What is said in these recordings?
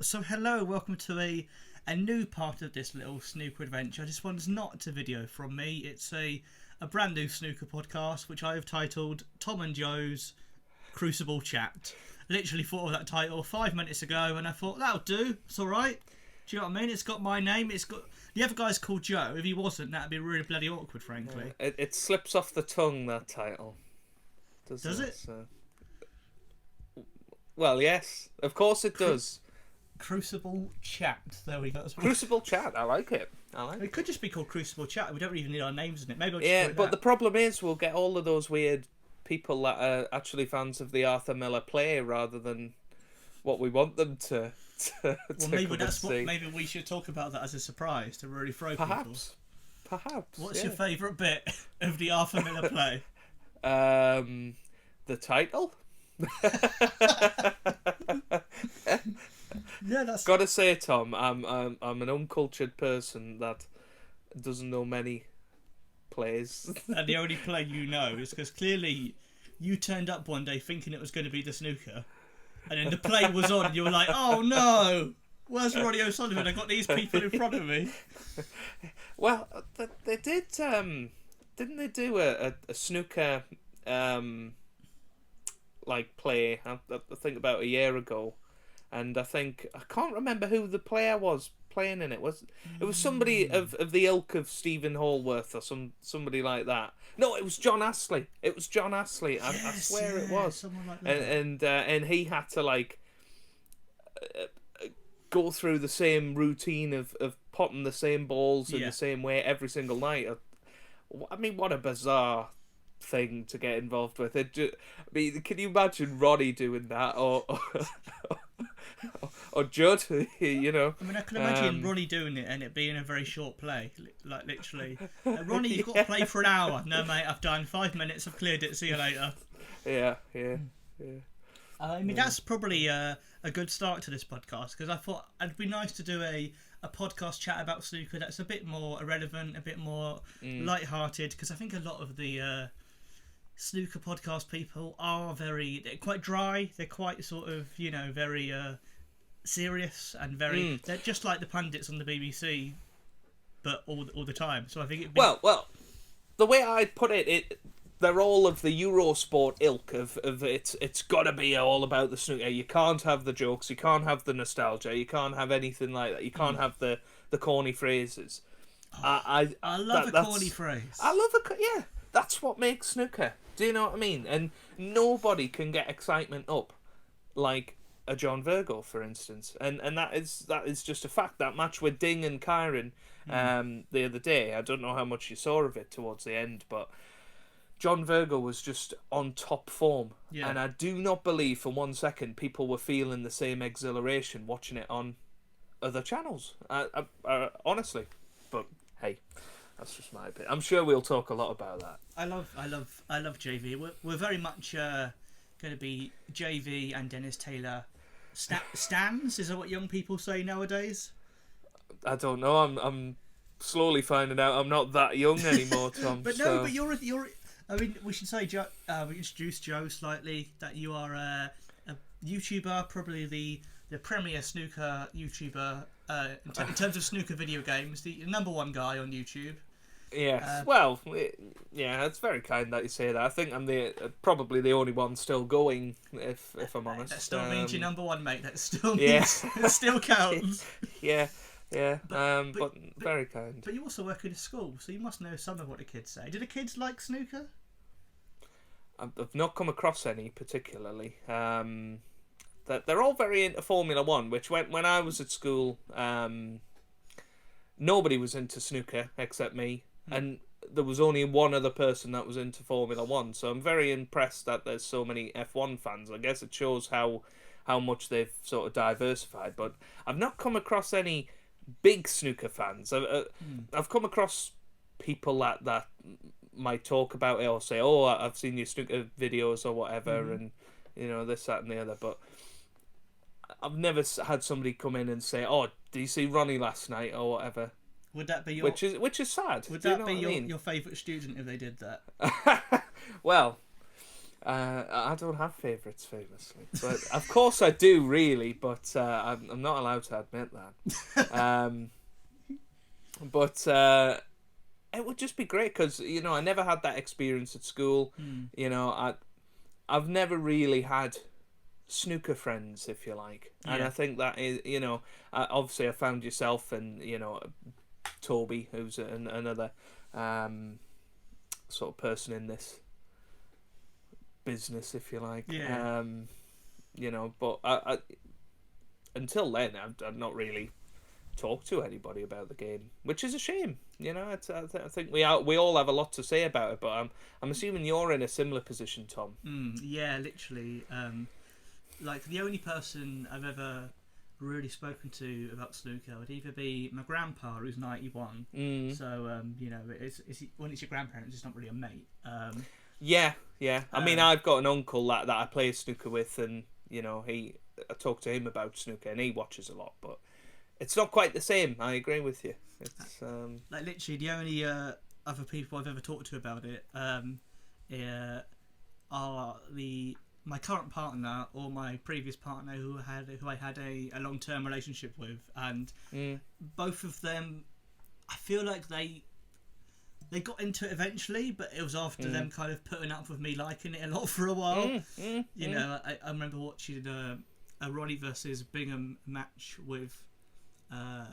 So hello, welcome to a new part of this little snooker adventure. This one's not a video from me. It's a brand new snooker podcast which I have titled Tom and Joe's Crucible Chat. Literally thought of that title 5 minutes ago and I thought that'll do. It's alright. Do you know what I mean? It's got my name. It's got the other guy's called Joe. If he wasn't, that'd be really bloody awkward, frankly. It slips off the tongue, that title. Does it? So... Well, yes. Of course it does. Crucible Chat. There we go. Crucible Chat. I like it. It could just be called Crucible Chat. We don't even need our names in it. Maybe I'll just yeah, call it but that. the problem is we'll get all of those weird people that are actually fans of the Arthur Miller play rather than what we want them to Well, maybe come that's and see. maybe we should talk about that as a surprise to really throw people. Perhaps. What's your favourite bit of the Arthur Miller play? The title. Yeah, that's Gotta say, Tom, I'm an uncultured person that doesn't know many plays. and the only play you know is because clearly you turned up one day thinking it was going to be the snooker, and then the play was on, and you were like, "Oh no, where's Ronnie O'Sullivan? I got these people in front of me." Well, they did. Didn't they do a snooker like play? I think about a year ago, and I can't remember who the player was playing in it. It was somebody of the ilk of Stephen Hallworth or somebody like that. No, it was John Astley. I swear it was. Someone like that. And he had to like go through the same routine of potting the same balls in the same way every single night. I mean, what a bizarre thing to get involved with. I mean, can you imagine Ronnie doing that or Judd? You know. I mean, I can imagine Ronnie doing it and it being a very short play, like literally. Ronnie, you've got to play for an hour. No, mate, I've done 5 minutes. I've cleared it. See you later. Yeah. I mean, that's probably a good start to this podcast because I thought it'd be nice to do a podcast chat about snooker that's a bit more irrelevant, a bit more light-hearted, because I think a lot of the snooker podcast people they're quite dry, they're quite sort of, very serious and very, they're just like the pundits on the BBC, but all the time. So I think it'd be... Well, the way I'd put it, they're all of the Eurosport ilk of it's got to be all about the snooker. You can't have the jokes, you can't have the nostalgia, you can't have anything like that. You can't have the corny phrases. I love a corny phrase. I love yeah. That's what makes snooker. Do you know what I mean? And nobody can get excitement up like a John Virgo, for instance. And that is just a fact. That match with Ding and Kyron the other day, I don't know how much you saw of it towards the end, but John Virgo was just on top form. Yeah. And I do not believe for 1 second people were feeling the same exhilaration watching it on other channels. Honestly. But hey, that's just my opinion. I'm sure we'll talk a lot about that. I love JV. We're very much going to be JV and Dennis Taylor stans. Is that what young people say nowadays? I don't know. I'm slowly finding out I'm not that young anymore, Tom. But no, but you're. I mean, we should say Joe. We introduced Joe slightly. That you are a YouTuber, probably the premier snooker YouTuber in terms of snooker video games. The number one guy on YouTube. Yes. Yeah, it's very kind that you say that. I think I'm probably the only one still going, if I'm honest. That still means you're number one, mate. That still means it still counts. Yeah. But very kind. But you also work in a school, so you must know some of what the kids say. Do the kids like snooker? I've not come across any particularly. That they're all very into Formula One, which when I was at school, nobody was into snooker except me, and there was only one other person that was into Formula One. So I'm very impressed that there's so many F1 fans. I guess it shows how much they've sort of diversified. But I've not come across any big snooker fans. I've come across people that might talk about it or say, "Oh, I've seen your snooker videos or whatever," and this, that, and the other. But I've never had somebody come in and say, "Oh, did you see Ronnie last night?" or whatever. Would that be which is sad? Would that be your favourite student if they did that? Well, I don't have favourites, famously, but of course I do, really. But I'm not allowed to admit that. But it would just be great because I never had that experience at school. I've never really had snooker friends, if you like, and I think that is obviously I found yourself and Toby, who's another sort of person in this business, if you like. But I until then I've not really talked to anybody about the game, which is a shame. I think we all have a lot to say about it, but I'm assuming you're in a similar position, Tom. Yeah, literally. Like the only person I've ever really spoken to about snooker would either be my grandpa, who's 91. So it's when it's your grandparents, it's not really a mate. Yeah. I mean, I've got an uncle that I play snooker with, and I talk to him about snooker, and he watches a lot, but it's not quite the same. I agree with you. It's like literally the only other people I've ever talked to about it are my current partner or my previous partner who I had a long-term relationship with, and both of them, I feel like they got into it eventually, but it was after them kind of putting up with me liking it a lot for a while. I remember watching a Ronnie versus Bingham match with a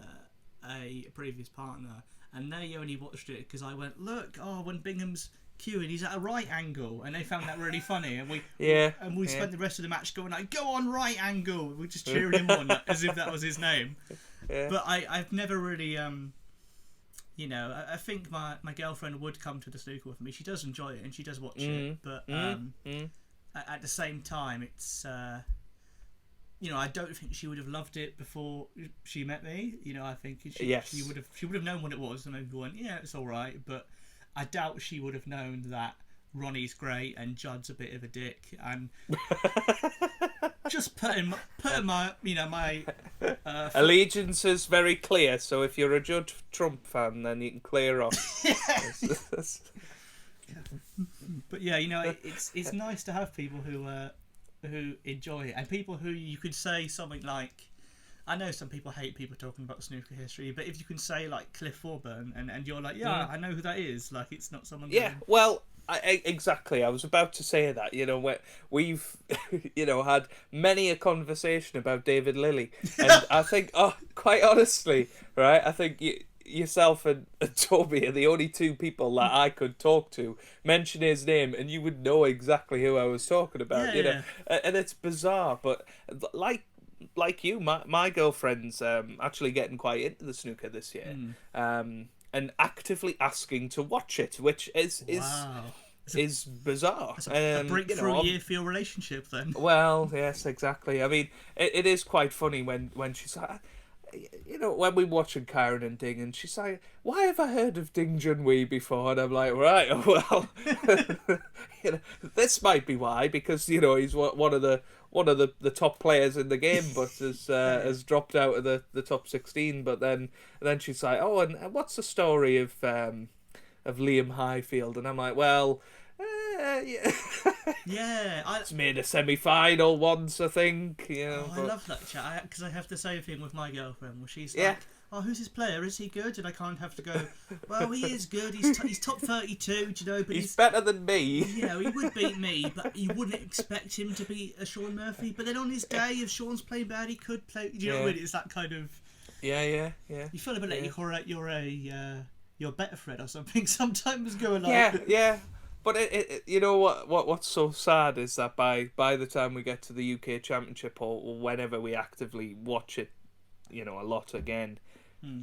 previous partner, and they only watched it because I went, look, when Bingham's queuing, he's at a right angle, and they found that really funny, and we spent the rest of the match going like, go on right angle, we're just cheering him on as if that was his name. But I've never really I think my girlfriend would come to the snooker with me. She does enjoy it and she does watch it, but at the same time it's I don't think she would have loved it before she met me. I think she would have known what it was and maybe went, yeah, it's all right, but I doubt she would have known that Ronnie's great and Judd's a bit of a dick, and just putting my my allegiance is very clear. So if you're a Judd Trump fan, then you can clear off. But it's nice to have people who enjoy it, and people who you could say something like, I know some people hate people talking about snooker history, but if you can say like Cliff Thorburn and you're like, I know who that is, like it's not someone. Well, exactly. I was about to say that. We've had many a conversation about David Lilly, and I think, quite honestly, right? I think yourself and Toby are the only two people that I could talk to, mention his name, and you would know exactly who I was talking about. And it's bizarre, but like you, my girlfriend's actually getting quite into the snooker this year, and actively asking to watch it, which is bizarre. It's a breakthrough year for your relationship, then. Well, yes, exactly. I mean, it is quite funny when she's like, when we're watching Kyron and Ding, and she's like, why have I heard of Ding Junhui before? And I'm like, right, well, this might be why, because he's one of the top players in the game, but has dropped out of the top 16. But then she's like, and what's the story of Liam Highfield? And I'm like, well, it's made a semi-final once, I think. I love that chat, because I have the same thing with my girlfriend, where she's like, who's his player? Is he good? And I can't have to go, well, he is good. He's top 32, but he's better than me. He would beat me, but you wouldn't expect him to beat a Sean Murphy. But then on his day, if Sean's playing bad, he could play. Do you know what I mean? It's that kind of. Yeah. You feel a bit like you're Betfred or something sometimes going like. Yeah. But what's so sad is that by the time we get to the UK Championship or whenever we actively watch it, a lot again,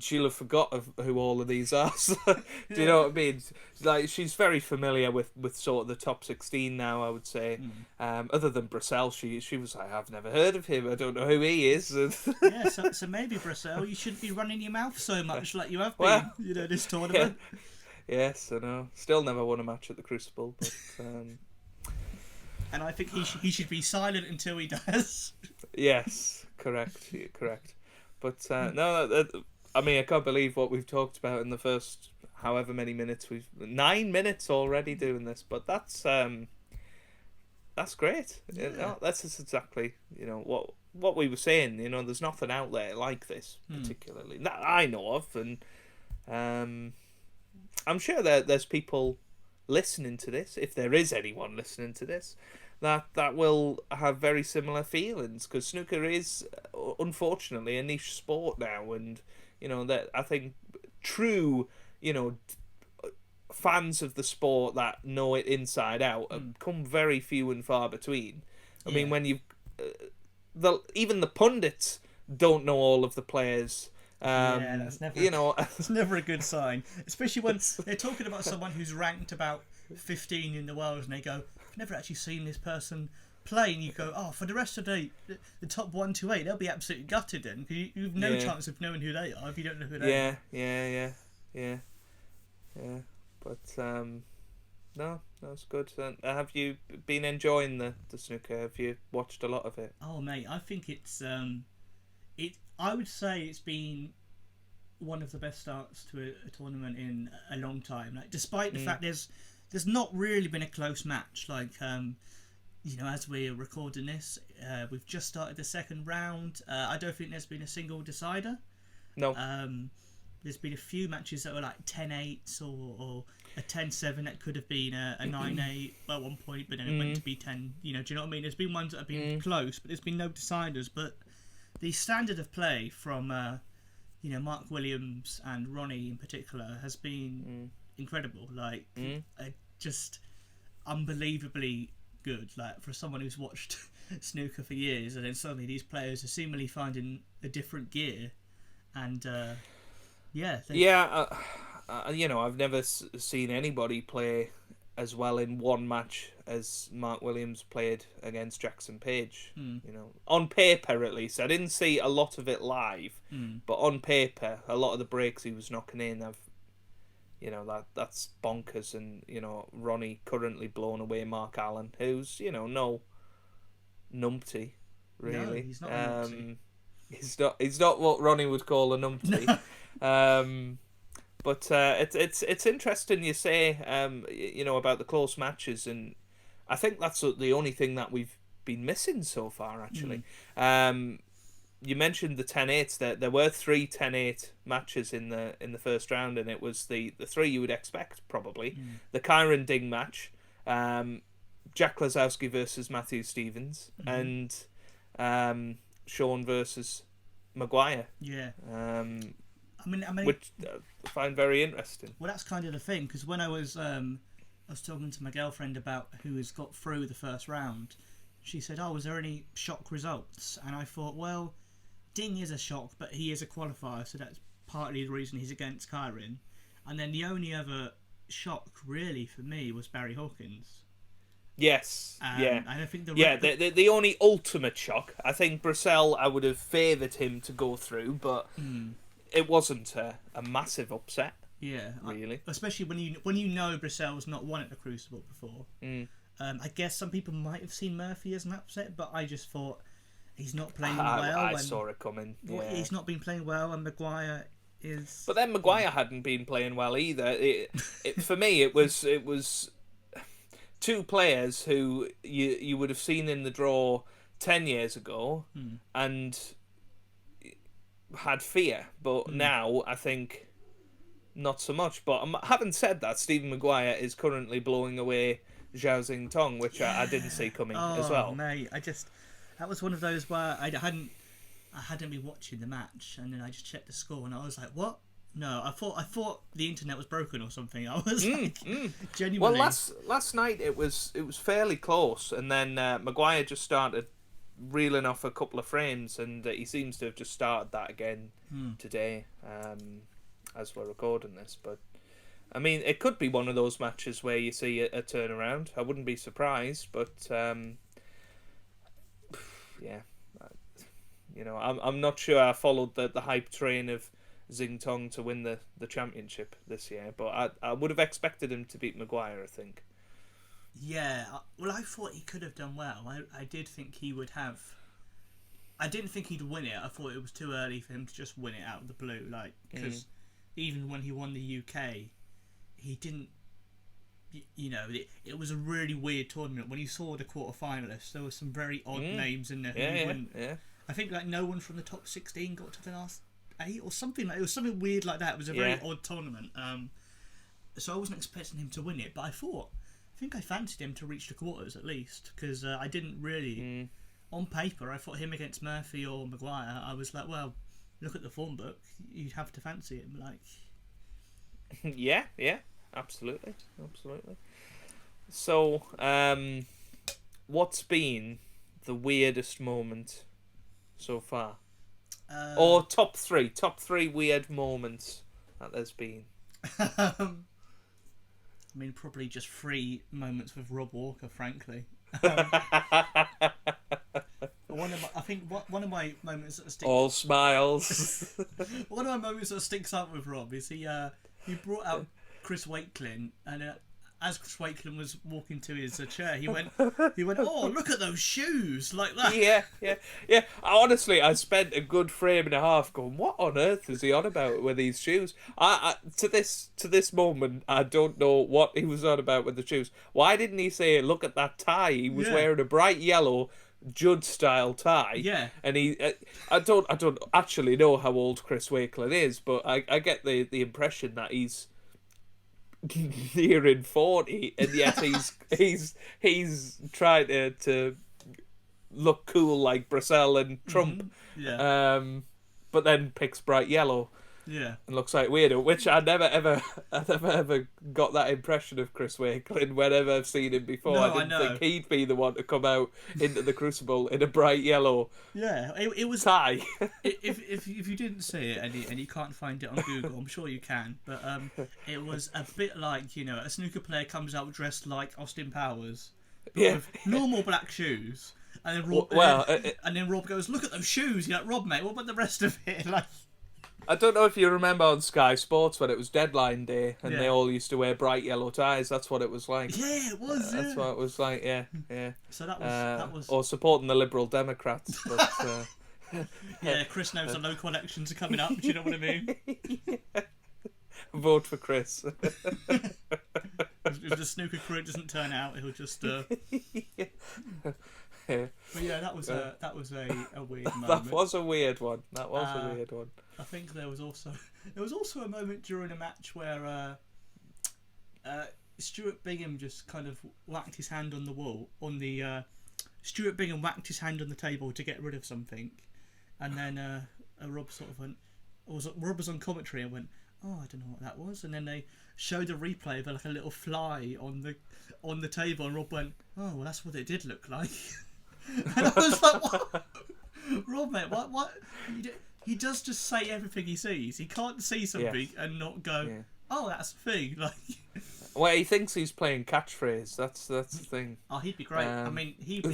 she'll have forgot who all of these are. So, do you know what I mean? Like, she's very familiar with sort of the top 16 now, I would say. Other than Brissell, she was like, I've never heard of him. I don't know who he is. So maybe Brissell, you shouldn't be running your mouth so much like you have been, this tournament. Yeah. Yes, I know. Still never won a match at the Crucible, but. And I think he should be silent until he does. Yes, correct. But no, I mean, I can't believe what we've talked about in the first however many minutes. 9 minutes already doing this, but that's That's great. Yeah. That's just exactly what we were saying. There's nothing out there like this particularly that I know of, and I'm sure there's people listening to this, if there is anyone listening to this, that will have very similar feelings, because snooker is unfortunately a niche sport now, and that I think true fans of the sport that know it inside out come very few and far between. I mean, when you even the pundits don't know all of the players. That's never it's never a good sign, especially when they're talking about someone who's ranked about 15 in the world, and they go, I've never actually seen this person play, and you go, oh, for the rest of the top 1 to 8, they'll be absolutely gutted then, because you've no chance of knowing who they are if you don't know who they are. Yeah. But no, that's good. Have you been enjoying the snooker? Have you watched a lot of it? Oh mate, I think it's I would say it's been one of the best starts to a tournament in a long time. Like, despite the fact there's not really been a close match. Like, as we're recording this, we've just started the second round. I don't think there's been a single decider. No. There's been a few matches that were like 10-8s or a 10-7 that could have been a 9-8 at one point, but then it went to be 10. Do you know what I mean? There's been ones that have been close, but there's been no deciders. But the standard of play from Mark Williams and Ronnie in particular has been incredible. Like, just unbelievably good. Like, for someone who's watched snooker for years, and then suddenly these players are seemingly finding a different gear, and I've never seen anybody play as well in one match as Mark Williams played against Jackson Page. On paper at least. I didn't see a lot of it live, but on paper, a lot of the breaks he was knocking in, that's bonkers. And Ronnie currently blowing away Mark Allen, who's no numpty really. No, he's not a numpty. He's not what Ronnie would call a numpty. But it's interesting you say about the close matches, and I think that's the only thing that we've been missing so far actually. You mentioned the 10-8s. There were 3 10-8 matches in the first round, and it was the 3 you would expect probably. The Kyron Ding match, Jack Lazowski versus Matthew Stevens, and Sean versus Maguire. Yeah. I mean, which I find very interesting. Well, that's kind of the thing, because when I was talking to my girlfriend about who has got through the first round, she said, "Oh, was there any shock results?" And I thought, well, Ding is a shock, but he is a qualifier, so that's partly the reason he's against Kyron. And then the only other shock, really, for me was Barry Hawkins. Yes, And I think the only ultimate shock. I think Brissell, I would have favoured him to go through, but it wasn't a massive upset. Yeah, really. Especially when you know Brissell's not won at the Crucible before. I guess some people might have seen Murphy as an upset, but I just thought he's not playing well. I saw it coming. Yeah. He's not been playing well, and Maguire is. But then Maguire hadn't been playing well either. For me, it was 2 players who you would have seen in the draw 10 years ago, and had fear, but now I think not so much. But having said that, Stephen Maguire is currently blowing away Zhao Xingtong, which I didn't see coming as well. Mate, that was one of those where I hadn't been watching the match, and then I just checked the score, and I was like, what? No, I thought the internet was broken or something. I was genuinely. Well, last night it was fairly close, and then Maguire just started reeling off a couple of frames, and he seems to have just started that again today, as we're recording this. But I mean, it could be one of those matches where you see a turnaround. I wouldn't be surprised, but I'm not sure I followed the hype train of Xingtong to win the championship this year, but I would have expected him to beat Maguire, I think. Yeah, well, I thought he could have done well. I did think he would have. I didn't think he'd win it. I thought it was too early for him to just win it out of the blue. Like, because even when he won the UK, he didn't it was a really weird tournament. When you saw the quarterfinalists, there were some very odd names in there. Yeah. I think like no one from the top 16 got to the last 8 or something. It was something weird like that. It was a very odd tournament. So I wasn't expecting him to win it, but I think I fancied him to reach the quarters at least, because I didn't really. On paper, I thought him against Murphy or Maguire. I was like, well, look at the form book. You'd have to fancy him, like. Yeah, absolutely. So, what's been the weirdest moment so far? Or top three weird moments that there's been. I mean, probably just 3 moments with Rob Walker, frankly. One of my moments that sticks. All smiles. One of my moments that sticks out with Rob is he brought out Chris Wakelin, and as Chris Wakelin was walking to his chair, he went, "Oh, look at those shoes!" like that. Yeah. Honestly, I spent a good frame and a half going, "What on earth is he on about with these shoes?" To this moment, I don't know what he was on about with the shoes. Why didn't he say, "Look at that tie"? He was wearing a bright yellow Judd style tie. Yeah. And I don't actually know how old Chris Wakelin is, but I get the impression that he's nearing 40, and yet he's trying to look cool like Brissell and Trump. But then picks bright yellow. Yeah. And looks like weirdo, which I never ever got that impression of Chris Wakelin whenever I've seen him before. No, I didn't think he'd be the one to come out into the Crucible in a bright yellow it was tie. if you didn't see it and you can't find it on Google, I'm sure you can, but it was a bit like, a snooker player comes out dressed like Austin Powers, with normal black shoes, and then Rob, and then Rob goes, "Look at those shoes." You're like, "Rob, mate, what about the rest of it?" Like, I don't know if you remember on Sky Sports when it was deadline day and they all used to wear bright yellow ties. That's what it was like. Yeah, it was. That's what it was like. Yeah. So that was. Or supporting the Liberal Democrats. But, yeah, Chris knows the local elections are coming up. Do you know what I mean? Vote for Chris. If the snooker crew doesn't turn out, he'll just. But yeah, that was a weird moment. That was a weird one. I think there was also a moment during a match where Stuart Bingham just kind of whacked his hand on the wall Stuart Bingham whacked his hand on the table to get rid of something, and then Rob sort of went. Rob was on commentary and went, "Oh, I don't know what that was," and then they showed a replay of like a little fly on the table, and Rob went, "Oh, well, that's what it did look like." And I was like, "What, Rob, mate? What? He does just say everything he sees. He can't see something and not go, oh, that's the thing." Like, well, he thinks he's playing catchphrase. That's the thing. Oh, he'd be great. I mean, he'd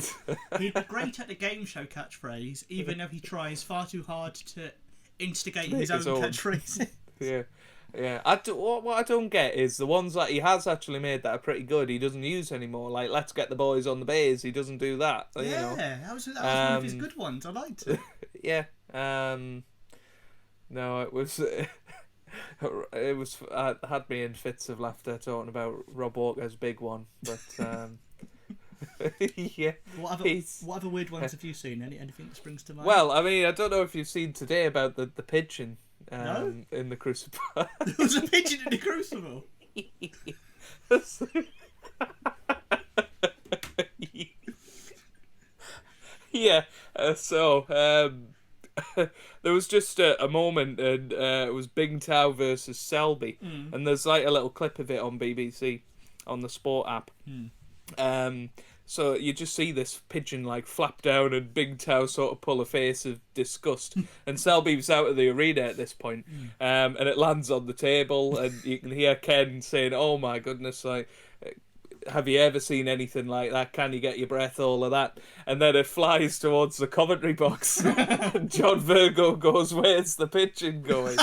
be great at the game show catchphrase, even though he tries far too hard to instigate his own catchphrase. Yeah. What I don't get is the ones that he has actually made that are pretty good, he doesn't use anymore. Like, "Let's get the boys on the bays." He doesn't do that. That was one of his good ones. I liked it. Yeah. No, it was. Had me in fits of laughter talking about Rob Walker's big one, but yeah. What other weird ones have you seen? Anything that springs to mind? Well, I mean, I don't know if you've seen today about the pigeon. No? In the Crucible. There was a pigeon in the Crucible. Yeah. There was just a moment, and it was Bingtow versus Selby, and there's like a little clip of it on BBC on the Sport app. So you just see this pigeon like flap down, and Bingtow sort of pull a face of disgust, and Selby's out of the arena at this point, and it lands on the table, and you can hear Ken saying, "Oh my goodness, like, have you ever seen anything like that? Can you get your breath?" All of that, and then it flies towards the commentary box, and John Virgo goes, "Where's the pigeon going?"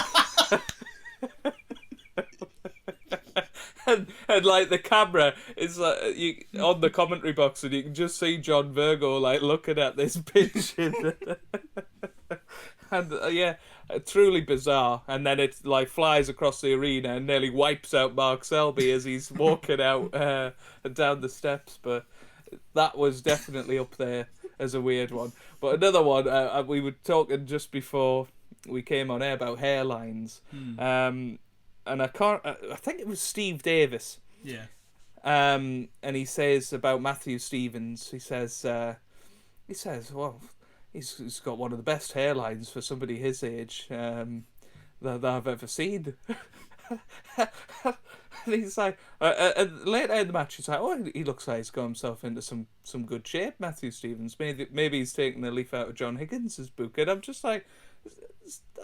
And like the camera is like on the commentary box, and you can just see John Virgo like looking at this pigeon. And truly bizarre. And then it like flies across the arena and nearly wipes out Mark Selby as he's walking out down the steps. But that was definitely up there as a weird one. But another one, we were talking just before we came on air about hairlines. And I think it was Steve Davis. Yeah. And he says about Matthew Stevens, he says, well, he's got one of the best hairlines for somebody his age that I've ever seen. And he's like, later in the match, he's like, oh, he looks like he's got himself into some good shape, Matthew Stevens. Maybe he's taking the leaf out of John Higgins's book. And I'm just like,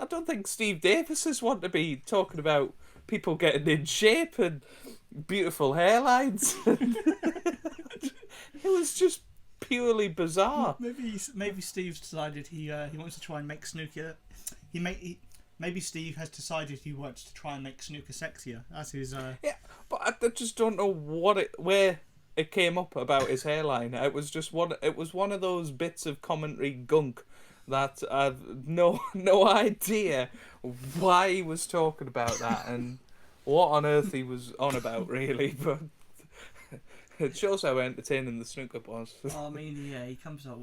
I don't think Steve Davis is wanting to be talking about people getting in shape and beautiful hairlines. It was just purely bizarre. Maybe Steve's decided he wants to try and make snooker. Maybe Steve has decided he wants to try and make snooker sexier. That's his. Yeah, but I just don't know where it came up about his hairline. It was just one. It was one of those bits of commentary gunk that I've no idea why he was talking about that and what on earth he was on about, really. But it shows how entertaining the snooker was. I mean, yeah, he comes up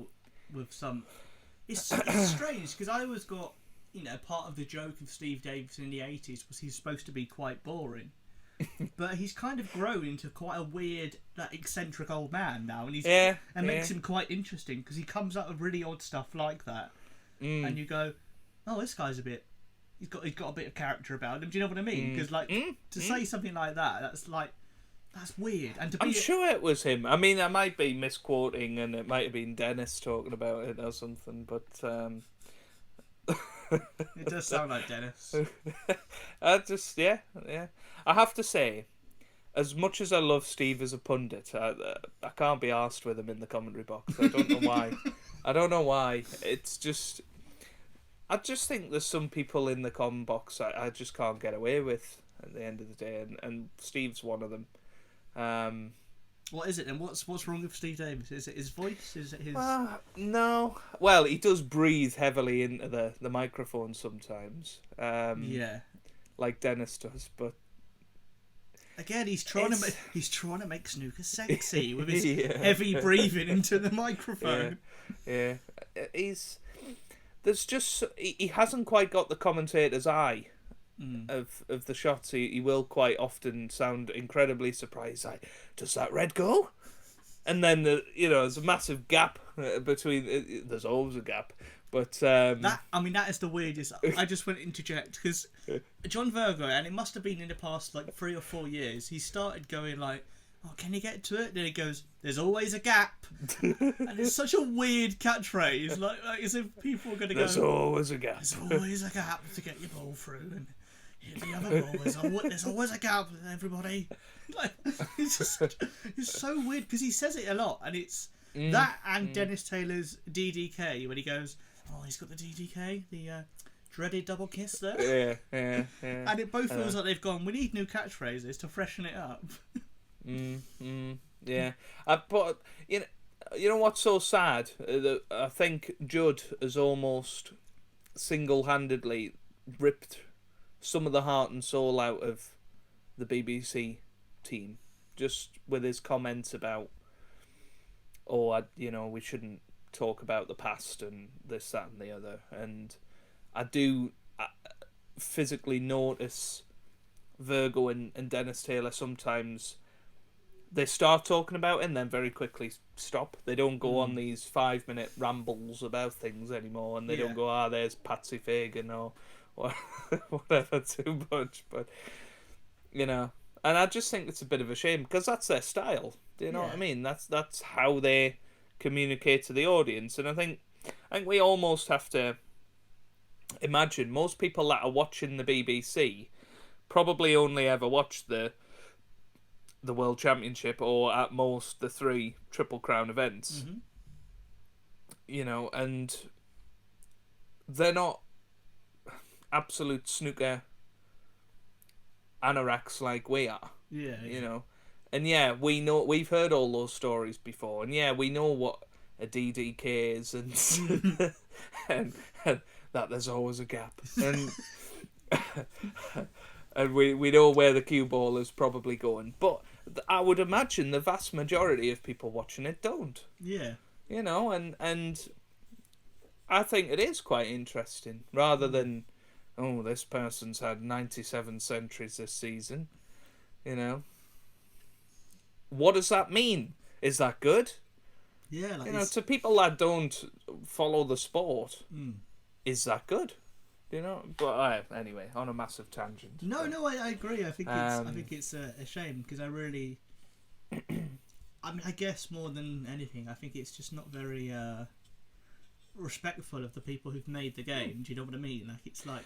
with some. It's strange because I always got, part of the joke of Steve Davis in the 80s was he's supposed to be quite boring. But he's kind of grown into quite a weird, eccentric old man now, and makes him quite interesting because he comes up with really odd stuff like that, and you go, "Oh, this guy's he's got a bit of character about him." Do you know what I mean? Because to say something like that, that's weird. And I'm sure it was him. I mean, I might be misquoting, and it might have been Dennis talking about it or something, but. It does sound like Dennis. I have to say, as much as I love Steve as a pundit, I can't be arsed with him in the commentary box. I don't know why. It's just, I just think there's some people in the comment box I just can't get away with at the end of the day, and Steve's one of them. What is it, and what's wrong with Steve Davis? Is it his voice? Is it his? No. Well, he does breathe heavily into the microphone sometimes. Like Dennis does, but again, he's trying to make snooker sexy with his heavy breathing into the microphone. Yeah. He hasn't quite got the commentator's eye. Of the shots, he will quite often sound incredibly surprised. Like, does that red go? And then there's a massive gap between. There's always a gap, but that is the weirdest. I just want to interject because John Virgo, and it must have been in the past 3 or 4 years. He started going like, "Oh, can you get to it?" Then he goes, "There's always a gap," and it's such a weird catchphrase. Like as if people are going to go, "There's always a gap. There's always a gap to get your ball through." And the other ball, there's always a gap, everybody. It's so weird because he says it a lot, and it's that and Dennis Taylor's DDK when he goes, "Oh, he's got the DDK, the dreaded double kiss there." Yeah. And it both feels like they've gone, "We need new catchphrases to freshen it up." Yeah. But you know what's so sad? I think Judd has almost single-handedly ripped some of the heart and soul out of the BBC team, just with his comments about, we shouldn't talk about the past and this, that, and the other. And I do physically notice Virgo and Dennis Taylor sometimes. They start talking about it and then very quickly stop. They don't go on these 5-minute rambles about things anymore, and they don't go, there's Patsy Fagan or whatever too much. But and I just think it's a bit of a shame because that's their style. Do you know what I mean? That's how they communicate to the audience, and I think we almost have to imagine most people that are watching the BBC probably only ever watch the World Championship or at most the 3 Triple Crown events. And they're not absolute snooker anoraks like we are. And we've heard all those stories before, and we know what a DDK is and that there's always a gap, and and we know where the cue ball is probably going. But I would imagine the vast majority of people watching it don't. Yeah. You know, and I think it is quite interesting, rather than, oh, this person's had 97 centuries this season. You know, what does that mean? Is that good? Yeah, like You know, to people that don't follow the sport, Mm. is that good? You know, but anyway, on a massive tangent. No, but, no, I agree. I think it's a shame because I really, I mean, I guess more than anything, I think it's just not very respectful of the people who've made the game. Do you know what I mean? Like, it's like,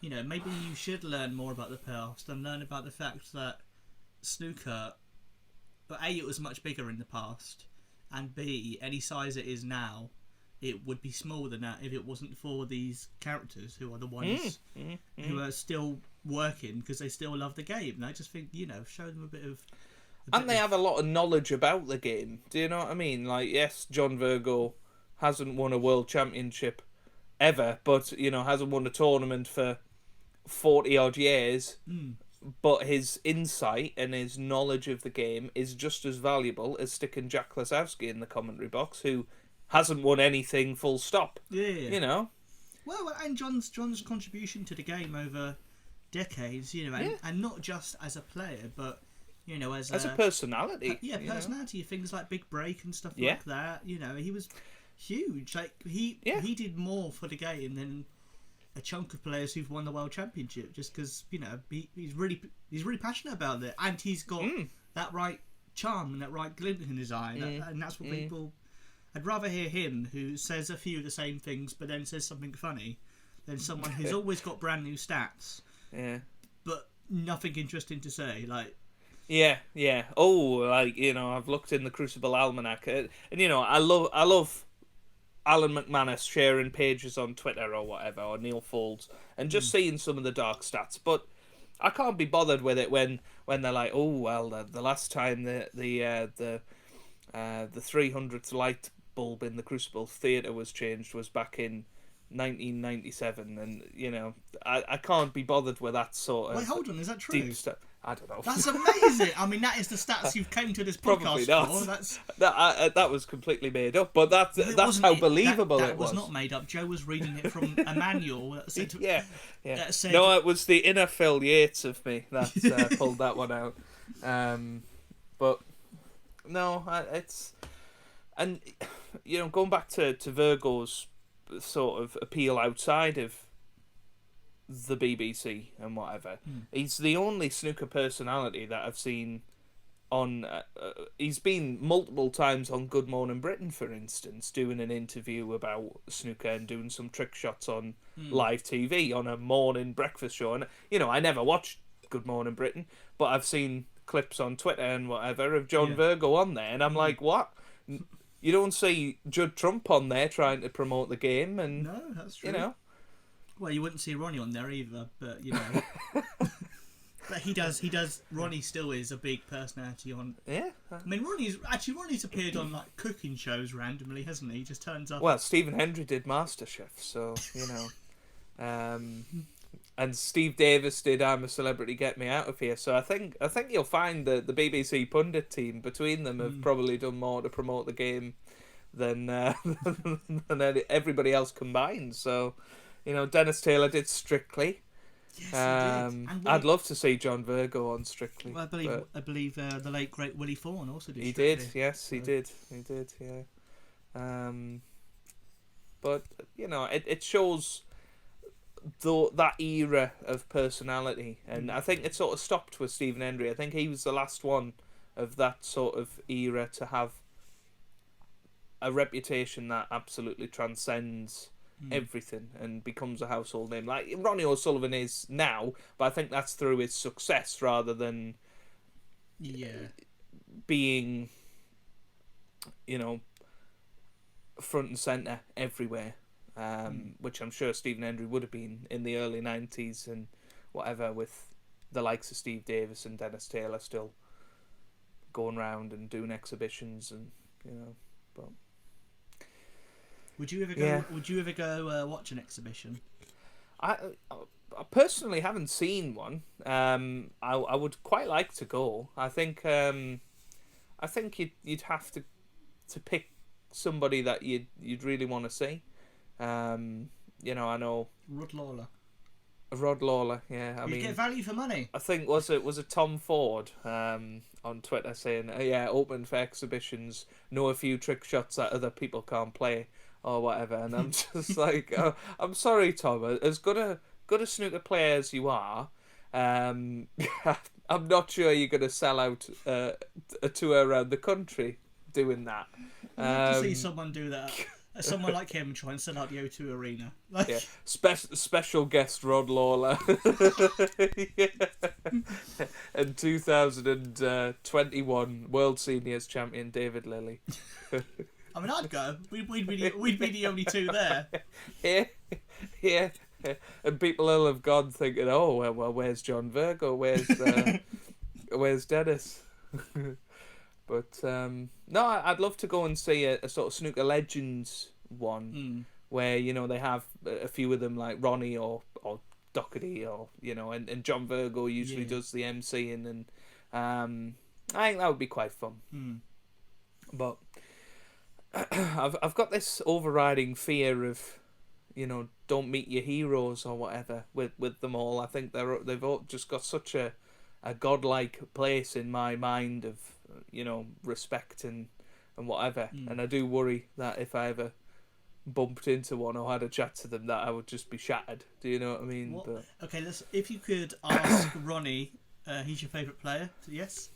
you know, maybe you should learn more about the past and learn about the fact that snooker, but A, it was much bigger in the past, and B, any size it is now, it would be smaller than that if it wasn't for these characters who are the ones who are still working because they still love the game. And I just think, you know, show them a bit of... and they have a lot of knowledge about the game. Do you know what I mean? Like, yes, John Virgo hasn't won a world championship ever, but, you know, hasn't won a tournament for 40-odd years. But his insight and his knowledge of the game is just as valuable as sticking Jack Lasowski in the commentary box, who hasn't won anything full stop. Yeah. You know? Well, and John's contribution to the game over decades, you know, and not just as a player, but, you know, as a personality. Personality. Things like Big Break and stuff Yeah. like that. You know, he was huge. Like, he did more for the game than a chunk of players who've won the world championship, just because, you know, he's really passionate about it, and he's got that right charm and that right glint in his eye, and that's what people... I'd rather hear him, who says a few of the same things but then says something funny, than someone who's always got brand new stats, but nothing interesting to say. Like, yeah. Oh, like, you know, I've looked in the Crucible almanac, and, you know, I love Alan McManus sharing pages on Twitter or whatever, or Neil Folds, and just seeing some of the dark stats. But I can't be bothered with it when they're like, oh well, the last time the 300th light bulb in the Crucible Theatre was changed was back in 1997, and, you know, I can't be bothered with that sort of... Wait, hold on, is that true? Deep stuff. I don't know. That's amazing. I mean, that is the stats you've came to this podcast for. That's... That was completely made up, but that's how believable it was. That was not made up. Joe was reading it from a manual that said... That said... No, it was the inner Phil Yates of me that pulled that one out. But no, it's... And, you know, going back to Virgo's sort of appeal outside of the BBC and whatever, he's the only snooker personality that I've seen on... he's been multiple times on Good Morning Britain, for instance, doing an interview about snooker and doing some trick shots on live TV on a morning breakfast show. And, you know, I never watched Good Morning Britain, but I've seen clips on Twitter and whatever of John Virgo on there, and I'm like, what? You don't see Judd Trump on there trying to promote the game, and no, that's true. You know, well, you wouldn't see Ronnie on there either, but, you know, but he does. Ronnie still is a big personality on. Yeah, I mean, Ronnie's appeared on like cooking shows randomly, hasn't he? He just turns up. Well, Stephen Hendry did MasterChef, so, you know, and Steve Davis did I'm a Celebrity, Get Me Out of Here. So I think you'll find that the BBC pundit team between them have probably done more to promote the game than than everybody else combined. So, you know, Dennis Taylor did Strictly. Yes, he did. I'd love to see John Virgo on Strictly. Well, I believe the late great Willie Thorne also did. He Strictly. did, yes, he did. Yeah. But, you know, it shows that era of personality, and I think it sort of stopped with Stephen Hendry. I think he was the last one of that sort of era to have a reputation that absolutely transcends everything and becomes a household name, like Ronnie O'Sullivan is now, but I think that's through his success rather than being, you know, front and centre everywhere. Which I'm sure Stephen Hendry would have been in the early 90s and whatever, with the likes of Steve Davis and Dennis Taylor still going round and doing exhibitions, and, you know, but Would you ever go? Yeah. Would you ever go watch an exhibition? I personally haven't seen one. I would quite like to go. I think you'd have to pick somebody that you'd really want to see. I know Rod Lawler. Yeah, I mean, get value for money. I think was it Tom Ford on Twitter saying, open for exhibitions, know a few trick shots that other people can't play or whatever. And I'm just like, I'm sorry, Tom, as good a snooker player as you are, I'm not sure you're going to sell out a tour around the country doing that. I'd love to see someone do that. Someone like him try and sell out the O2 Arena. Yeah, special guest Rod Lawler. Yeah. And 2021 World Seniors Champion David Lilly. I mean, I'd go. We'd be the only two there. Yeah. And people will have gone thinking, oh, well, where's John Virgo? Where's Dennis? But no, I'd love to go and see a sort of snooker legends one, where they have a few of them like Ronnie or Doherty or and John Virgo usually does the MCing, and I think that would be quite fun. But I've got this overriding fear of don't meet your heroes or whatever with them all. I think they've all just got such a godlike place in my mind of respect and whatever, and I do worry that if I ever bumped into one or had a chat to them, that I would just be shattered. Do you know what I mean? But... Okay, if you could ask Ronnie, he's your favourite player? Yes.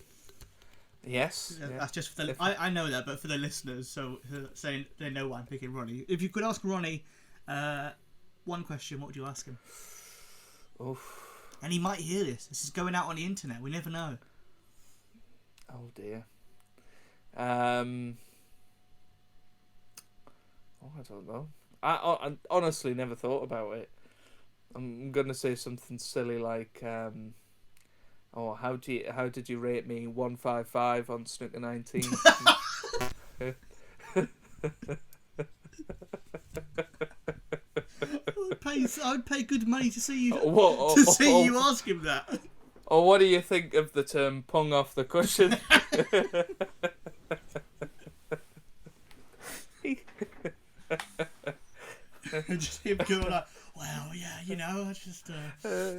Yes. Yeah. That's just for the. I know that, but for the listeners, so saying they know why I'm picking Ronnie. If you could ask Ronnie, one question, what would you ask him? Oof. And he might hear this. This is going out on the internet. We never know. Oh dear. I don't know. I honestly never thought about it. I'm gonna say something silly like, how did you rate me 155 on Snooker 19? I would pay good money to see you you ask him that. Or what do you think of the term "pung off the cushion"? Just him going like, well, yeah, I just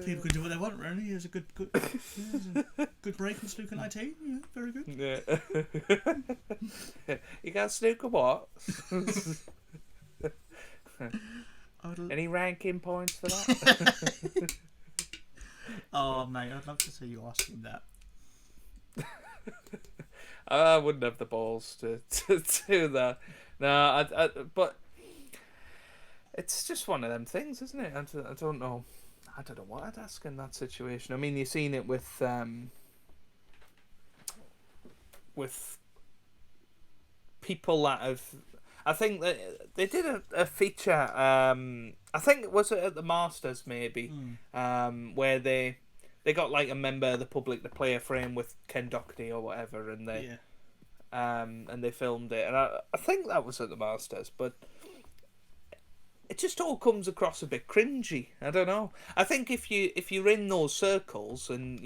people can do what they want. Really, it's a good break on Snooker 19. Yeah, very good. Yeah. You got snooker what? Any ranking points for that? Oh, mate, I'd love to see you ask him that. I wouldn't have the balls to do that. No, but it's just one of them things, isn't it? I don't know. I don't know what I'd ask in that situation. I mean, you've seen it with people that have. I think that they did a feature. I think was it at the Masters maybe, where they got like a member of the public to play a frame with Ken Doherty or whatever, and they filmed it, and I think that was at the Masters, but it just all comes across a bit cringy. I don't know. I think if you're in those circles and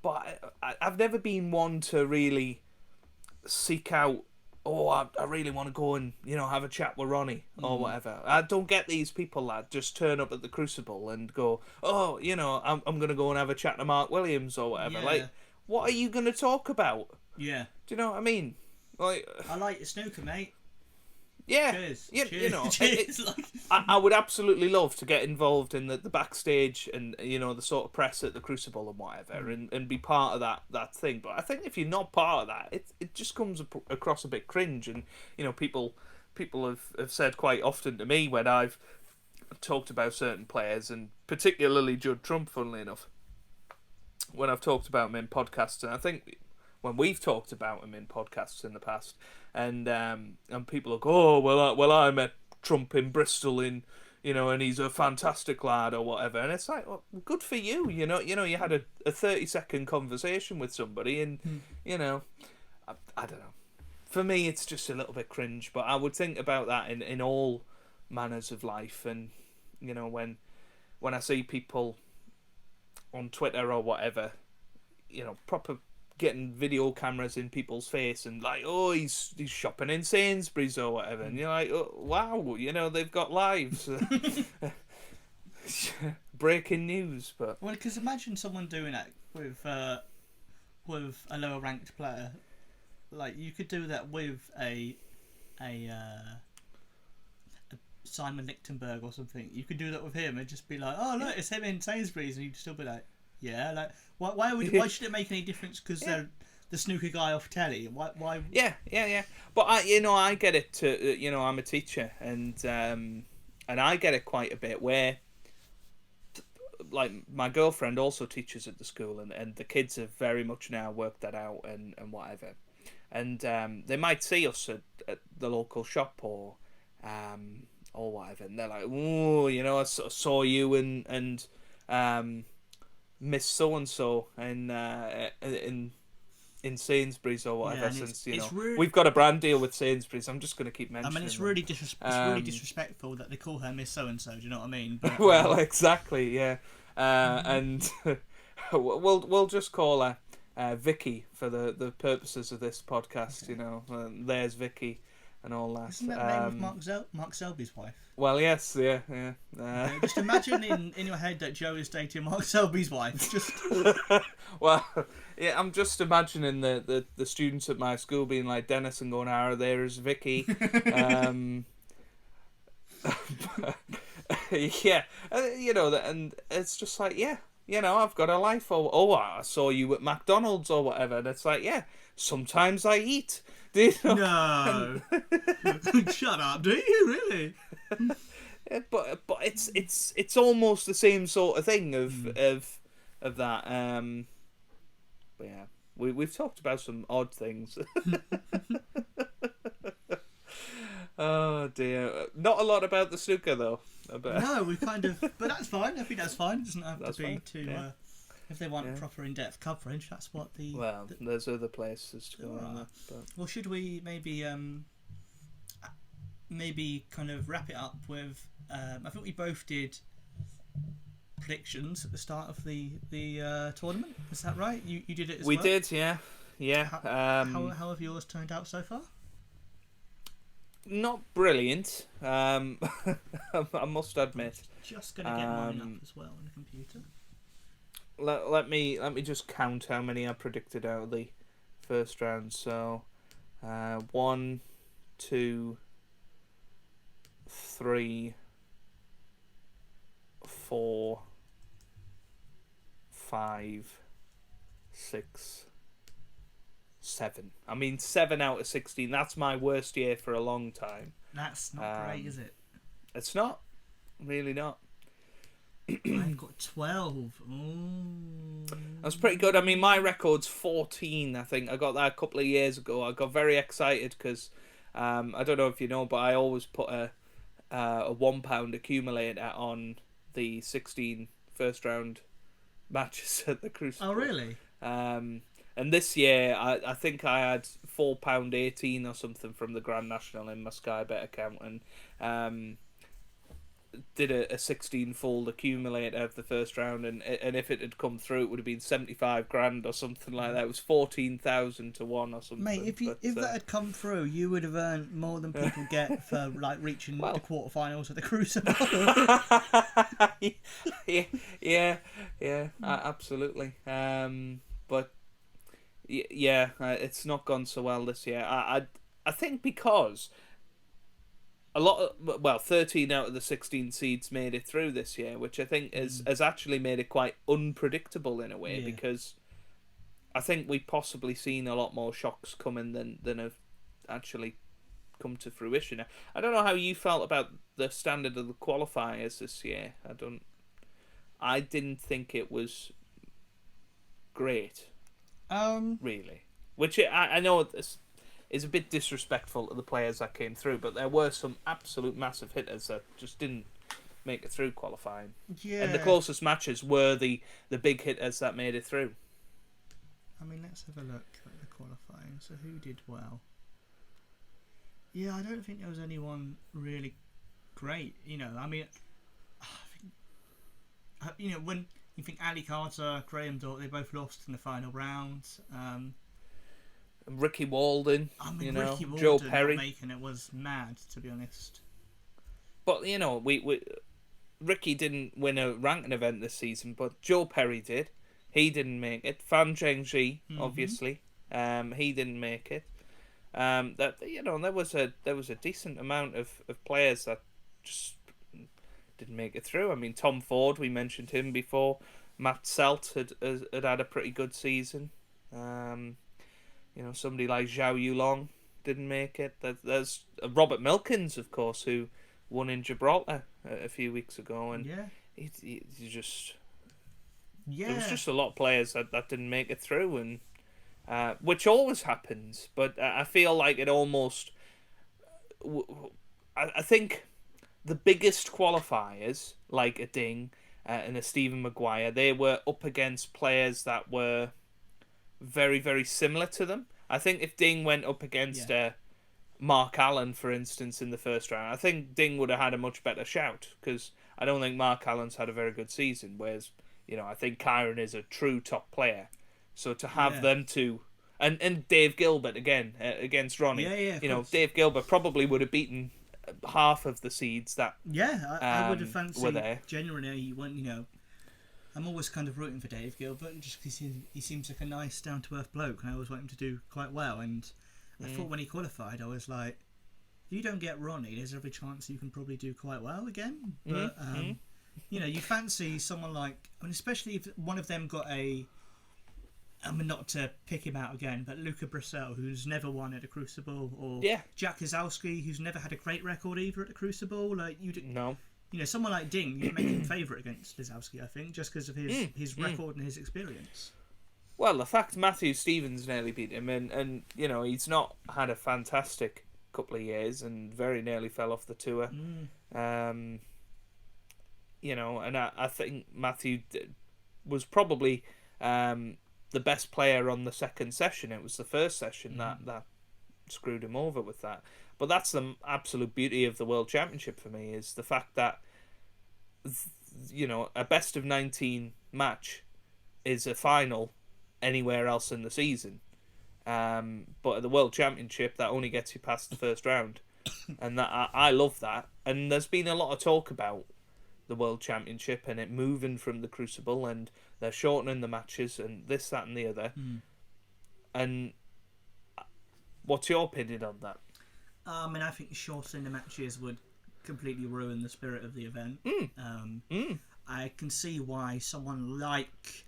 but I've never been one to really seek out. Oh, I really want to go and have a chat with Ronnie or whatever. I don't get these people that just turn up at the Crucible and go, oh, I'm gonna go and have a chat to Mark Williams or whatever. Yeah. Like, what are you gonna talk about? Yeah. Do you know what I mean? Like, I like your snooker, mate. Yeah. Cheers. Cheers. I would absolutely love to get involved in the backstage and the sort of press at the Crucible and whatever, and be part of that thing. But I think if you're not part of that, it just comes across a bit cringe. And people have said quite often to me when I've talked about certain players, and particularly Judd Trump, funnily enough, when I've talked about him in podcasts, and I think when we've talked about him in podcasts in the past, and people will go, oh, well, I met Trump in Bristol and he's a fantastic lad or whatever, and it's like, well, good for you, you had a 30-second conversation with somebody, and I don't know. for me, it's just a little bit cringe. But I would think about that in all manners of life, and you know, when I see people on Twitter or whatever, you know, proper getting video cameras in people's face and like, oh, he's shopping in Sainsbury's or whatever, and you're like, oh, wow, you know, they've got lives. Breaking news, but well, because imagine someone doing that with a lower ranked player. Like you could do that with a Simon Lichtenberg or something. You could do that with him and just be like, oh look, it's him in Sainsbury's, and you'd still be like, yeah, like why should it make any difference? Because they're the snooker guy off telly. Why? Yeah. But I get it. To I'm a teacher, and I get it quite a bit. Where, like, my girlfriend also teaches at the school, and the kids have very much now worked that out and whatever, and they might see us at the local shop or whatever, and they're like, oh, you know, I saw you and Miss so and so in Sainsbury's or whatever. Since we've got a brand deal with Sainsbury's, I'm just going to keep mentioning. I mean, it's really disrespectful that they call her Miss so and so. Do you know what I mean? But, well, exactly, yeah. And we'll just call her Vicky for the purposes of this podcast. Okay. You know, there's Vicky and all that. Isn't that the name of Mark Selby's wife? Well, yes, yeah. Okay, just imagine in your head that Joe is dating Mark Selby's wife. Just well, yeah, I'm just imagining the students at my school being like Dennis and going, "Ah, there's Vicky." Yeah, you know, and it's just like, yeah, you know, I've got a life, or I saw you at McDonald's or whatever, and it's like, yeah, sometimes I eat. Do you know? No, shut up. Do you really? But it's almost the same sort of thing of that. But yeah, we've talked about some odd things. Oh dear, not a lot about the snooker though. No, we kind of, but that's fine. I think that's fine. It doesn't have to be fine. Too. Yeah. If they want proper in-depth coverage, that's what the. Well, there's other places to go on that. But... Well, should we maybe kind of wrap it up with? I think we both did predictions at the start of the tournament. Is that right? You did it as well. We did, yeah. How have yours turned out so far? Not brilliant. I must admit. Just gonna get mine up as well on the computer. Let me just count how many I predicted out of the first round. So, 1, 2, 3, 4, 5, 6, 7. I mean, 7 out of 16. That's my worst year for a long time. That's not great, is it? It's not. Really not. I've got 12. Ooh. That's pretty good. I mean, my record's 14, I think. I got that a couple of years ago. I got very excited because, I don't know if you know, but I always put a £1 accumulator on the 16 first round matches at the Crucible. Oh, really? And this year, I think I had £4.18 or something from the Grand National in my Sky Bet account, and did a 16-fold accumulator of the first round, and if it had come through, it would have been 75 grand or something like that. It was 14,000 to 1 or something. Mate, if that had come through, you would have earned more than people get for like reaching the quarterfinals of the Crucible. yeah, absolutely. But yeah, it's not gone so well this year. I think because 13 out of the 16 seeds made it through this year, which I think has actually made it quite unpredictable in a way, because I think we've possibly seen a lot more shocks coming than have actually come to fruition. I don't know how you felt about the standard of the qualifiers this year. I didn't think it was great. Really. Which I know this is a bit disrespectful to the players that came through, but there were some absolute massive hitters that just didn't make it through qualifying. Yeah. And the closest matches were the big hitters that made it through. I mean, let's have a look at the qualifying. So who did well? Yeah, I don't think there was anyone really great. I mean, I think, when you think Ali Carter, Graham Dort, they both lost in the final round. Ricky Walden, Ricky Walden Joe Perry not making it was mad, to be honest. But we Ricky didn't win a ranking event this season, but Joe Perry did. He didn't make it. Fan Zhengzhi, obviously, he didn't make it. That there was a decent amount of players that just didn't make it through. I mean, Tom Ford, we mentioned him before. Matt Selt had a pretty good season. Somebody like Zhao Yulong didn't make it. There's Robert Milkins, of course, who won in Gibraltar a few weeks ago, and he just there was just a lot of players that didn't make it through, and which always happens. But I feel like it almost. I think the biggest qualifiers, like a Ding and a Stephen Maguire, they were up against players that were very, very similar to them. I think if Ding went up against Mark Allen, for instance, in the first round, I think Ding would have had a much better shout, because I don't think Mark Allen's had a very good season, whereas, I think Kyron is a true top player. So to have them two, and Dave Gilbert again against Ronnie, Dave Gilbert probably would have beaten half of the seeds that I would have fancied were there. Genuinely, I'm always kind of rooting for Dave Gilbert, just because he seems like a nice, down-to-earth bloke, and I always want him to do quite well. And I thought when he qualified, I was like, if you don't get Ronnie, there's every chance you can probably do quite well again. But, you fancy someone like, especially if one of them got not to pick him out again, but Luca Brissell, who's never won at a Crucible, or Jack Kozlowski, who's never had a great record either at the Crucible. Someone like Ding, you'd make him favourite against Kozlowski, I think, just because of his record and his experience. Well, the fact Matthew Stevens nearly beat him, and he's not had a fantastic couple of years, and very nearly fell off the tour. And I think Matthew was probably the best player on the second session. It was the first session that screwed him over with that. But that's the absolute beauty of the World Championship for me, is the fact that a best of 19 match is a final anywhere else in the season. But at the World Championship, that only gets you past the first round. And that I love that. And there's been a lot of talk about the World Championship and it moving from the Crucible, and they're shortening the matches and this, that and the other. And what's your opinion on that? I think shortening the matches would completely ruin the spirit of the event. I can see why someone like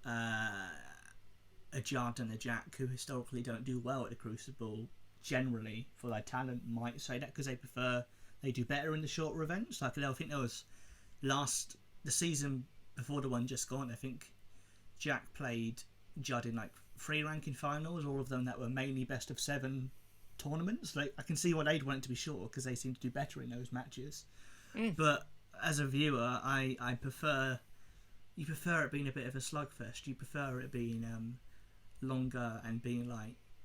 a Judd and a Jack, who historically don't do well at the Crucible, generally for their talent, might say that, because they do better in the shorter events. Like, I think there was the season before the one just gone, I think Jack played Judd in 3 ranking finals, all of them that were mainly best of 7 tournaments. I can see why they'd want it to be short, because they seem to do better in those matches. But as a viewer, I prefer it being a bit of a slugfest. You prefer it being longer and being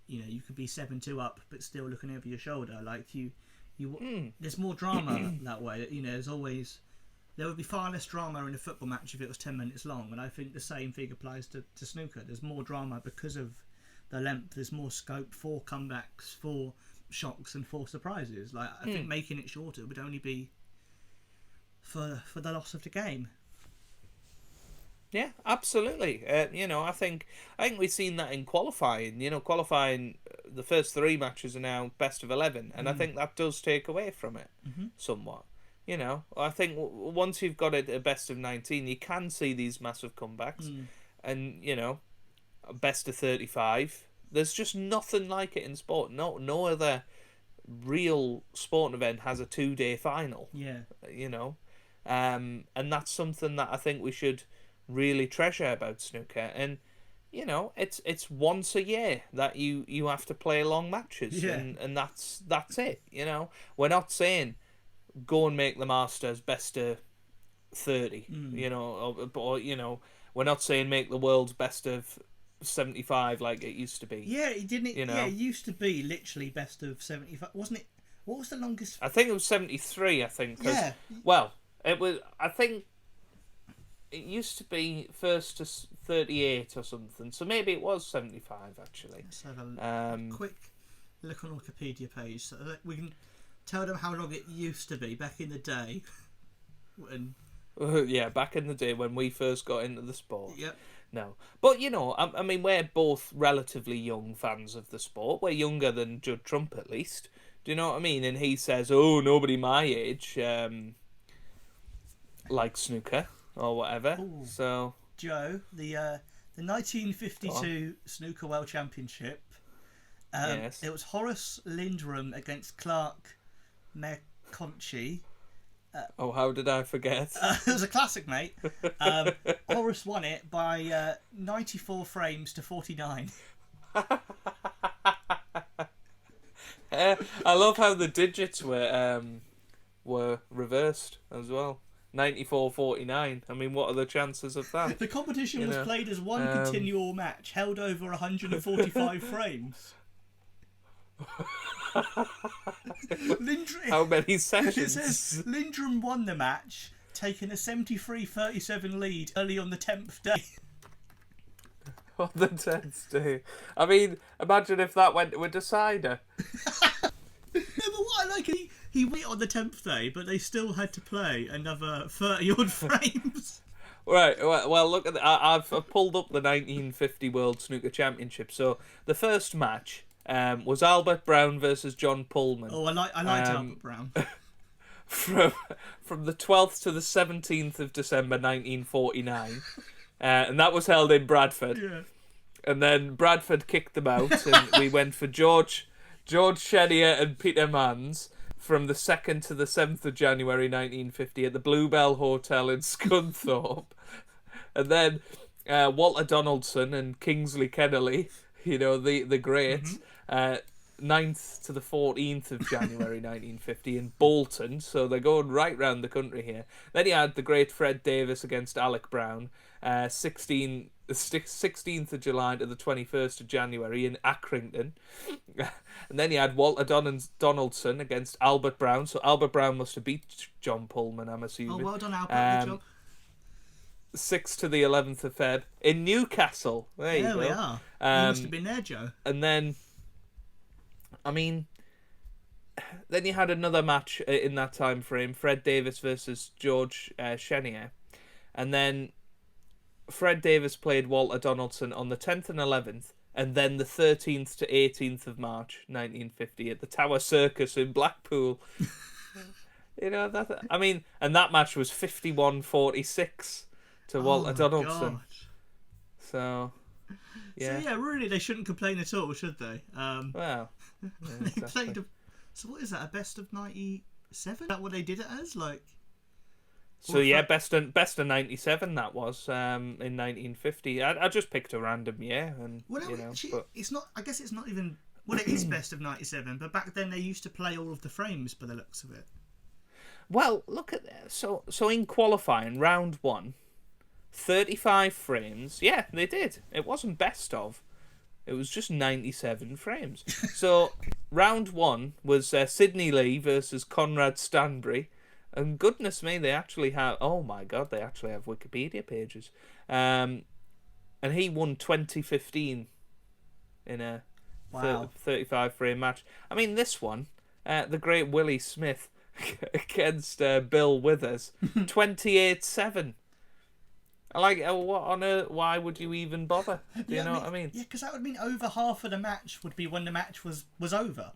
you could be 7-2 up but still looking over your shoulder. There's more drama that way. There would be far less drama in a football match if it was 10 minutes long, and I think the same thing applies to snooker. There's more drama because of the length. There's more scope for comebacks, for shocks, and for surprises. I think making it shorter would only be for the loss of the game. Yeah, absolutely. I think we've seen that in qualifying. Qualifying, the first 3 matches are now best of 11, and I think that does take away from it somewhat. I think once you've got it a best of 19, you can see these massive comebacks, and best of 35. There's just nothing like it in sport. No other real sporting event has a 2-day final. Yeah. And that's something that I think we should really treasure about snooker. And it's once a year that you have to play long matches, and that's it. We're not saying go and make the Masters best of 30, or we're not saying make the world's best of 75 like it used to be. Yeah, it didn't. You know? Yeah, it used to be literally best of 75, wasn't it? What was the longest? I think it was 73. I think. Yeah. Well, it was. I think it used to be first to 38 or something. So maybe it was 75 actually. Let's have a quick look on Wikipedia page so that we can tell them how long it used to be back in the day. When... Yeah, back in the day when we first got into the sport. Yep. No, but you know, I mean, we're both relatively young fans of the sport. We're younger than Judd Trump, at least. Do you know what I mean? And he says, "Oh, nobody my age likes snooker or whatever." Ooh. So, Joe, the 1952 Snooker World Championship. Yes. It was Horace Lindrum against Clark McConchie. Oh, how did I forget? It was a classic, mate. Horace won it by 94 frames to 49. I love how the digits were reversed as well. 94-49. I mean, what are the chances of that? The competition was played as one continual match, held over 145 frames. How many sessions? It says Lindrum won the match, taking a 73-37 lead early on the 10th day. On the 10th day. I mean, imagine if that went to a decider. Yeah, but what I like, he went on the 10th day, but they still had to play another 30-odd frames. Right, well look at I've pulled up the 1950 World Snooker Championship. So the first match was Albert Brown versus John Pullman. Oh, I liked Albert Brown. From the 12th to the 17th of December 1949. And that was held in Bradford. Yeah. And then Bradford kicked them out, and we went for George Chenier and Peter Manns from the 2nd to the 7th of January 1950 at the Bluebell Hotel in Scunthorpe. And then Walter Donaldson and Kingsley Kennelly, you know, the greats, 9th to the 14th of January 1950 in Bolton. So they're going right round the country here. Then you had the great Fred Davis against Alec Brown, 16th of July to the 21st of January in Accrington. And then you had Walter Donaldson against Albert Brown. So Albert Brown must have beat John Pullman, I'm assuming. Oh, well done, Albert. Good job. 6th to the 11th of Feb in Newcastle. There you go. We are. You must have been there, Joe. And then, I mean, then you had another match in that time frame, Fred Davis versus George Chenier. And then Fred Davis played Walter Donaldson on the 10th and 11th, and then the 13th to 18th of March 1950 at the Tower Circus in Blackpool. You know, that, I mean, and that match was 51-46 to Walter Donaldson. God. So, yeah. So, yeah, really, they shouldn't complain at all, should they? Well, yeah, they played. So, what is that? A best of 97? Is that what they did it as? Like. So yeah, best of 97 that was in 1950. I just picked a random year, and well, you know, but it's not. I guess it's not even. Well, it is best of 97, but back then they used to play all of the frames by the looks of it. Well, look at that. So in qualifying round 1, 35 frames. Yeah, they did. It wasn't best of. It was just 97 frames. So round 1 was Sidney Lee versus Conrad Stanbury. And goodness me, they actually have... Oh my God, they actually have Wikipedia pages. And he won 2015 in a 35-frame match. I mean, this one, the great Willie Smith against Bill Withers, 28-7. I like, what on earth? Why would you even bother? Do you know what I mean? Yeah, because that would mean over half of the match would be when the match was over.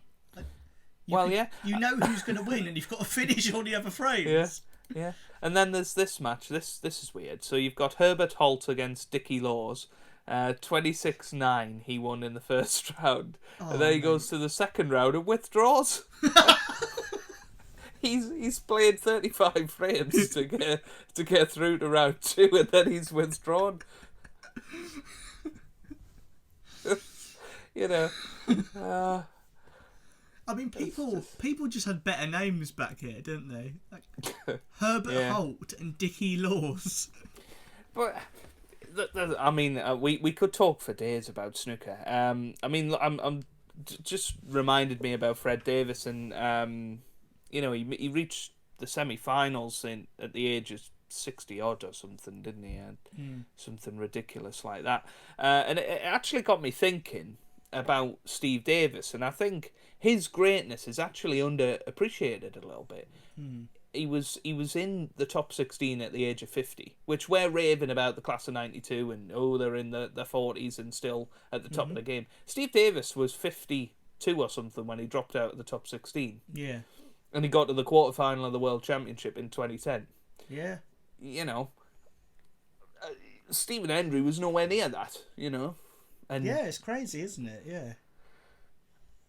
You know who's going to win, and you've got to finish all the other frames. Yeah. And then there's this match. This is weird. So you've got Herbert Holt against Dickie Laws. 26-9 he won in the first round. And then he goes to the second round and withdraws. He's played 35 frames to get through to round 2, and then he's withdrawn. You know. I mean, people just had better names back here, didn't they? Like Herbert Holt and Dickie Laws. But I mean, we could talk for days about snooker. I mean, I'm just reminded me about Fred Davis, and he reached the semi-finals at the age of 60 odd or something, didn't he? And something ridiculous like that. And it actually got me thinking about Steve Davis, and I think his greatness is actually underappreciated a little bit. He was in the top 16 at the age of 50, which we're raving about the class of 92 and they're in their 40s and still at the top of the game. Steve Davis was 52 or something when he dropped out of the top 16. Yeah. And he got to the quarterfinal of the World Championship in 2010. Yeah. Stephen Hendry was nowhere near that, And yeah, it's crazy, isn't it? Yeah.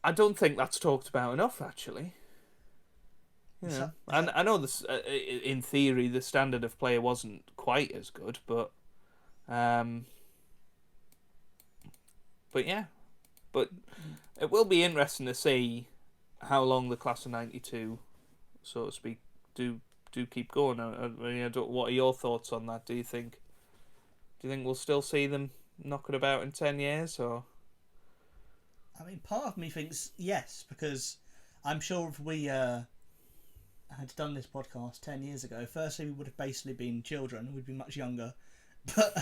I don't think that's talked about enough, actually. And I know this. In theory, the standard of play wasn't quite as good, but yeah, but it will be interesting to see how long the class of 92, so to speak, do keep going. What are your thoughts on that? Do you think we'll still see them knocking about in 10 years, or? I mean, part of me thinks yes, because I'm sure if we had done this podcast 10 years ago, firstly we would have basically been children, we'd be much younger, but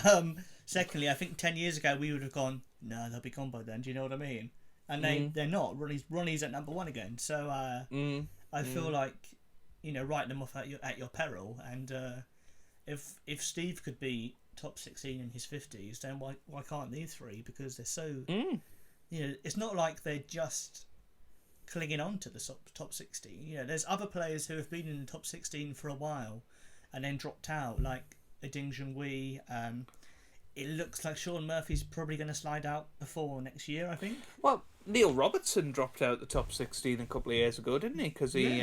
secondly I think 10 years ago we would have gone, no, they'll be gone by then, do you know what I mean? And they're not. Ronnie's at number one again, so I feel like write them off at your peril, and if Steve could be top 16 in his 50s, then why can't these three? Because they're so it's not like they're just clinging on to the top 16. There's other players who have been in the top 16 for a while and then dropped out, like a Ding Junhui. It looks like Sean Murphy's probably going to slide out before next year, I think. Well, Neil Robertson dropped out the top 16 a couple of years ago, didn't he? Because he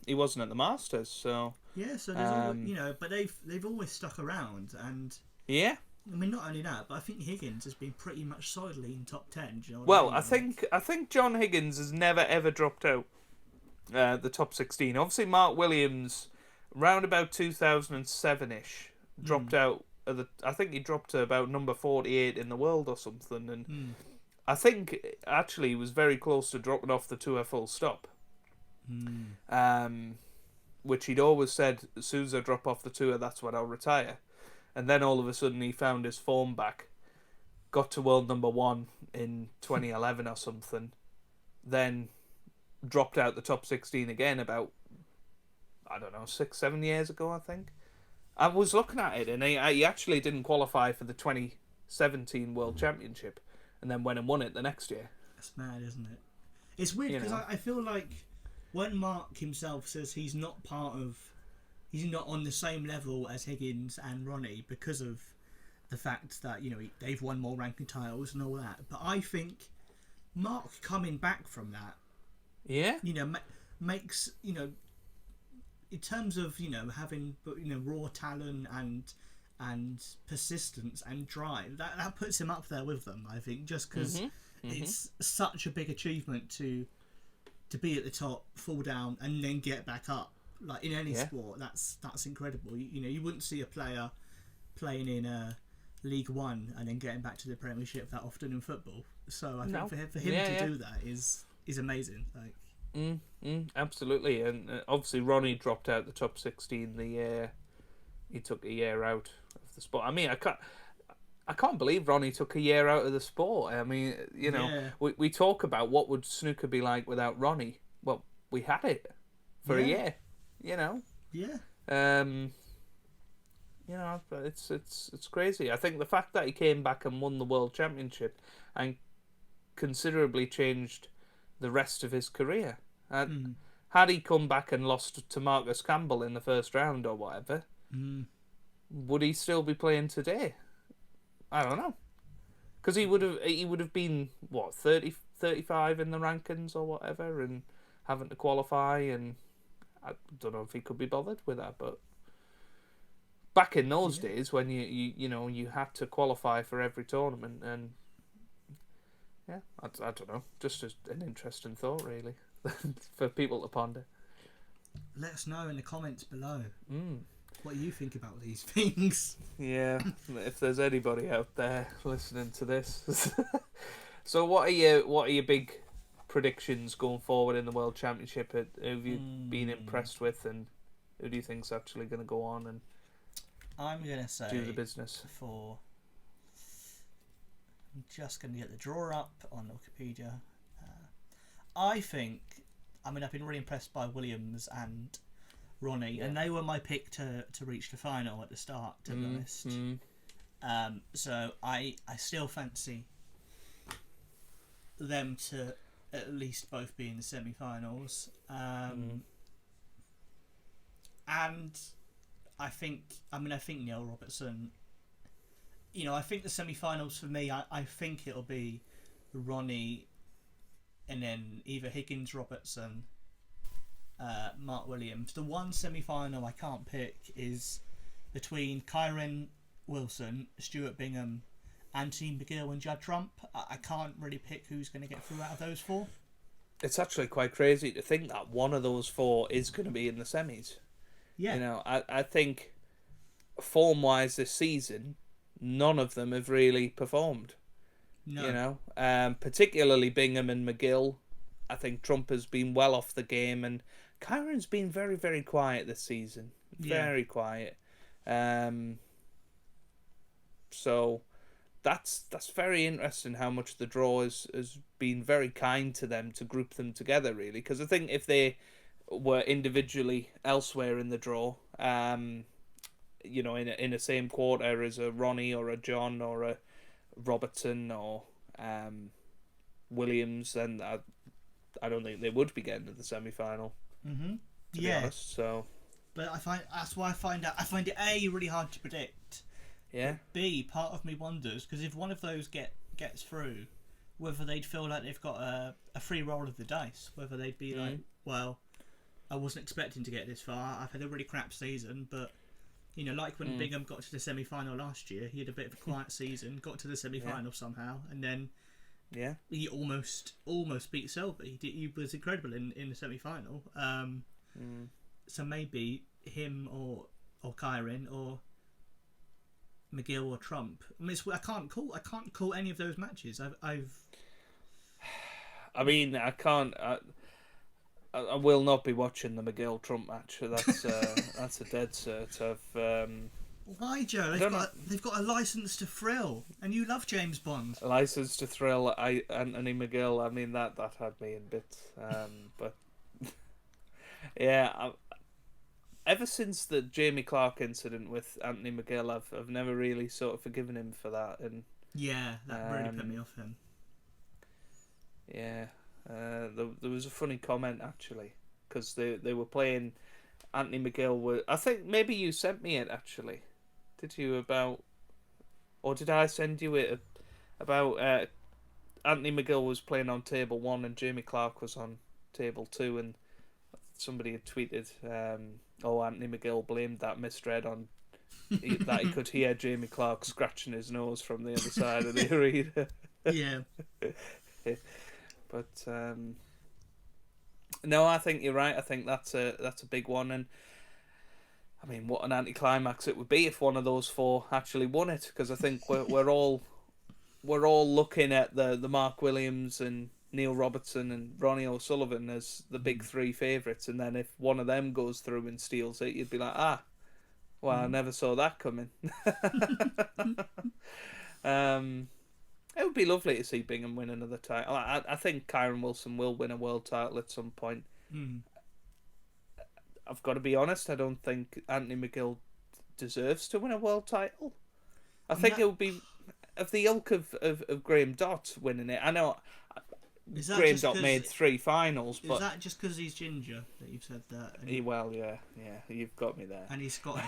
wasn't at the Masters, so... Yeah, so there's always, but they've always stuck around, and... Yeah. I mean, not only that, but I think Higgins has been pretty much solidly in top 10. Do you know what I mean? I think John Higgins has never ever dropped out the top 16. Obviously, Mark Williams, round about 2007-ish, dropped out of the. I think he dropped to about number 48 in the world or something, and I think actually he was very close to dropping off the tour full stop. Which he'd always said, as soon as I drop off the tour, that's when I'll retire. And then all of a sudden he found his form back, got to world number one in 2011 or something, then dropped out the top 16 again about, 6-7 years ago, I think. I was looking at it, and he actually didn't qualify for the 2017 World Championship, and then went and won it the next year. That's mad, isn't it? It's weird, because I feel like when Mark himself says he's not on the same level as Higgins and Ronnie because of the fact that they've won more ranking titles and all that, but I think Mark coming back from that, makes in terms of having raw talent and persistence and drive, that puts him up there with them. I think just because it's such a big achievement to be at the top, fall down, and then get back up. Like in any sport, that's incredible. You wouldn't see a player playing in League One and then getting back to the Premiership that often in football. So I think for him to do that is amazing. Like, absolutely, and obviously Ronnie dropped out the top 16 the year he took a year out of the sport. I mean, I can't believe Ronnie took a year out of the sport. I mean, we talk about what would snooker be like without Ronnie. Well, we had it for a year. It's crazy. I think the fact that he came back and won the World Championship and considerably changed the rest of his career. Had he come back and lost to Marcus Campbell in the first round or whatever, would he still be playing today? I don't know, because he would have been 30, 35 in the rankings or whatever, and having to qualify, and I don't know if he could be bothered with that. But back in those days when you had to qualify for every tournament, and I don't know, just an interesting thought really for people to ponder. Let us know in the comments below. what you think about these things. Yeah, if there's anybody out there listening to this. So what are your big predictions going forward in the World Championship? Who have you been impressed with, and who do you think's actually going to go on and I'm going to say do the business? I'm just going to get the draw up on Wikipedia. I've been really impressed by Williams and Ronnie, and they were my pick to reach the final at the start, to be honest. So I still fancy them to at least both be in the semi-finals. And I think Neil Robertson, I think the semi-finals for me, I think it'll be Ronnie and then either Higgins, Robertson, Mark Williams. The one semi-final I can't pick is between Kyron, Wilson, Stuart Bingham, Anthony McGill and Judd Trump. I can't really pick who's going to get through out of those four. It's actually quite crazy to think that one of those four is going to be in the semis. Yeah. I think form-wise this season, none of them have really performed. No. Particularly Bingham and McGill. I think Trump has been well off the game, and Kyron's been very, very quiet this season. Very quiet. So that's very interesting how much the draw has been very kind to them to group them together, really. Because I think if they were individually elsewhere in the draw, in the same quarter as a Ronnie or a John or a Robertson or Williams, then I don't think they would be getting to the semi-final. To be honest, so. But that's why I find it A, really hard to predict. Yeah. B, part of me wonders, because if one of those gets through, whether they'd feel like they've got a free roll of the dice, whether they'd be like, well, I wasn't expecting to get this far. I've had a really crap season, but like when Bingham got to the semi-final last year, he had a bit of a quiet season, got to the semi-final somehow, and then he almost beat Selby. He was incredible in the semi-final. So maybe him or Kyron or McGill or Trump. I mean, I can't call any of those matches. I can't. I will not be watching the McGill Trump match. That's a dead cert. Why, Joe? They've got a license to thrill, and you love James Bond. A license to thrill. Anthony McGill. I mean that had me in bits. But yeah, ever since the Jamie Clark incident with Anthony McGill, I've never really sort of forgiven him for that. And yeah, that really put me off him. Yeah. There was a funny comment actually, because they were playing. Anthony McGill I think maybe you sent me it actually. Did you or did I send you it about Anthony McGill was playing on table 1 and Jamie Clark was on table 2, and somebody had tweeted, Anthony McGill blamed that misread on that he could hear Jamie Clark scratching his nose from the other side of the arena. Yeah. But no, I think you're right. I think that's a big one, and I mean, what an anticlimax it would be if one of those four actually won it. Because I think we're all looking at the Mark Williams and Neil Robertson and Ronnie O'Sullivan as the big three favourites, and then if one of them goes through and steals it, you'd be like, I never saw that coming. It would be lovely to see Bingham win another title. I think Kyron Wilson will win a world title at some point. I've got to be honest, I don't think Anthony McGill deserves to win a world title. I think it would be of the ilk of Graham Dott winning it. I know Graham Dott made 3 finals, but... Is that just because he's ginger that you've said that? Yeah, you've got me there. And he's Scottish.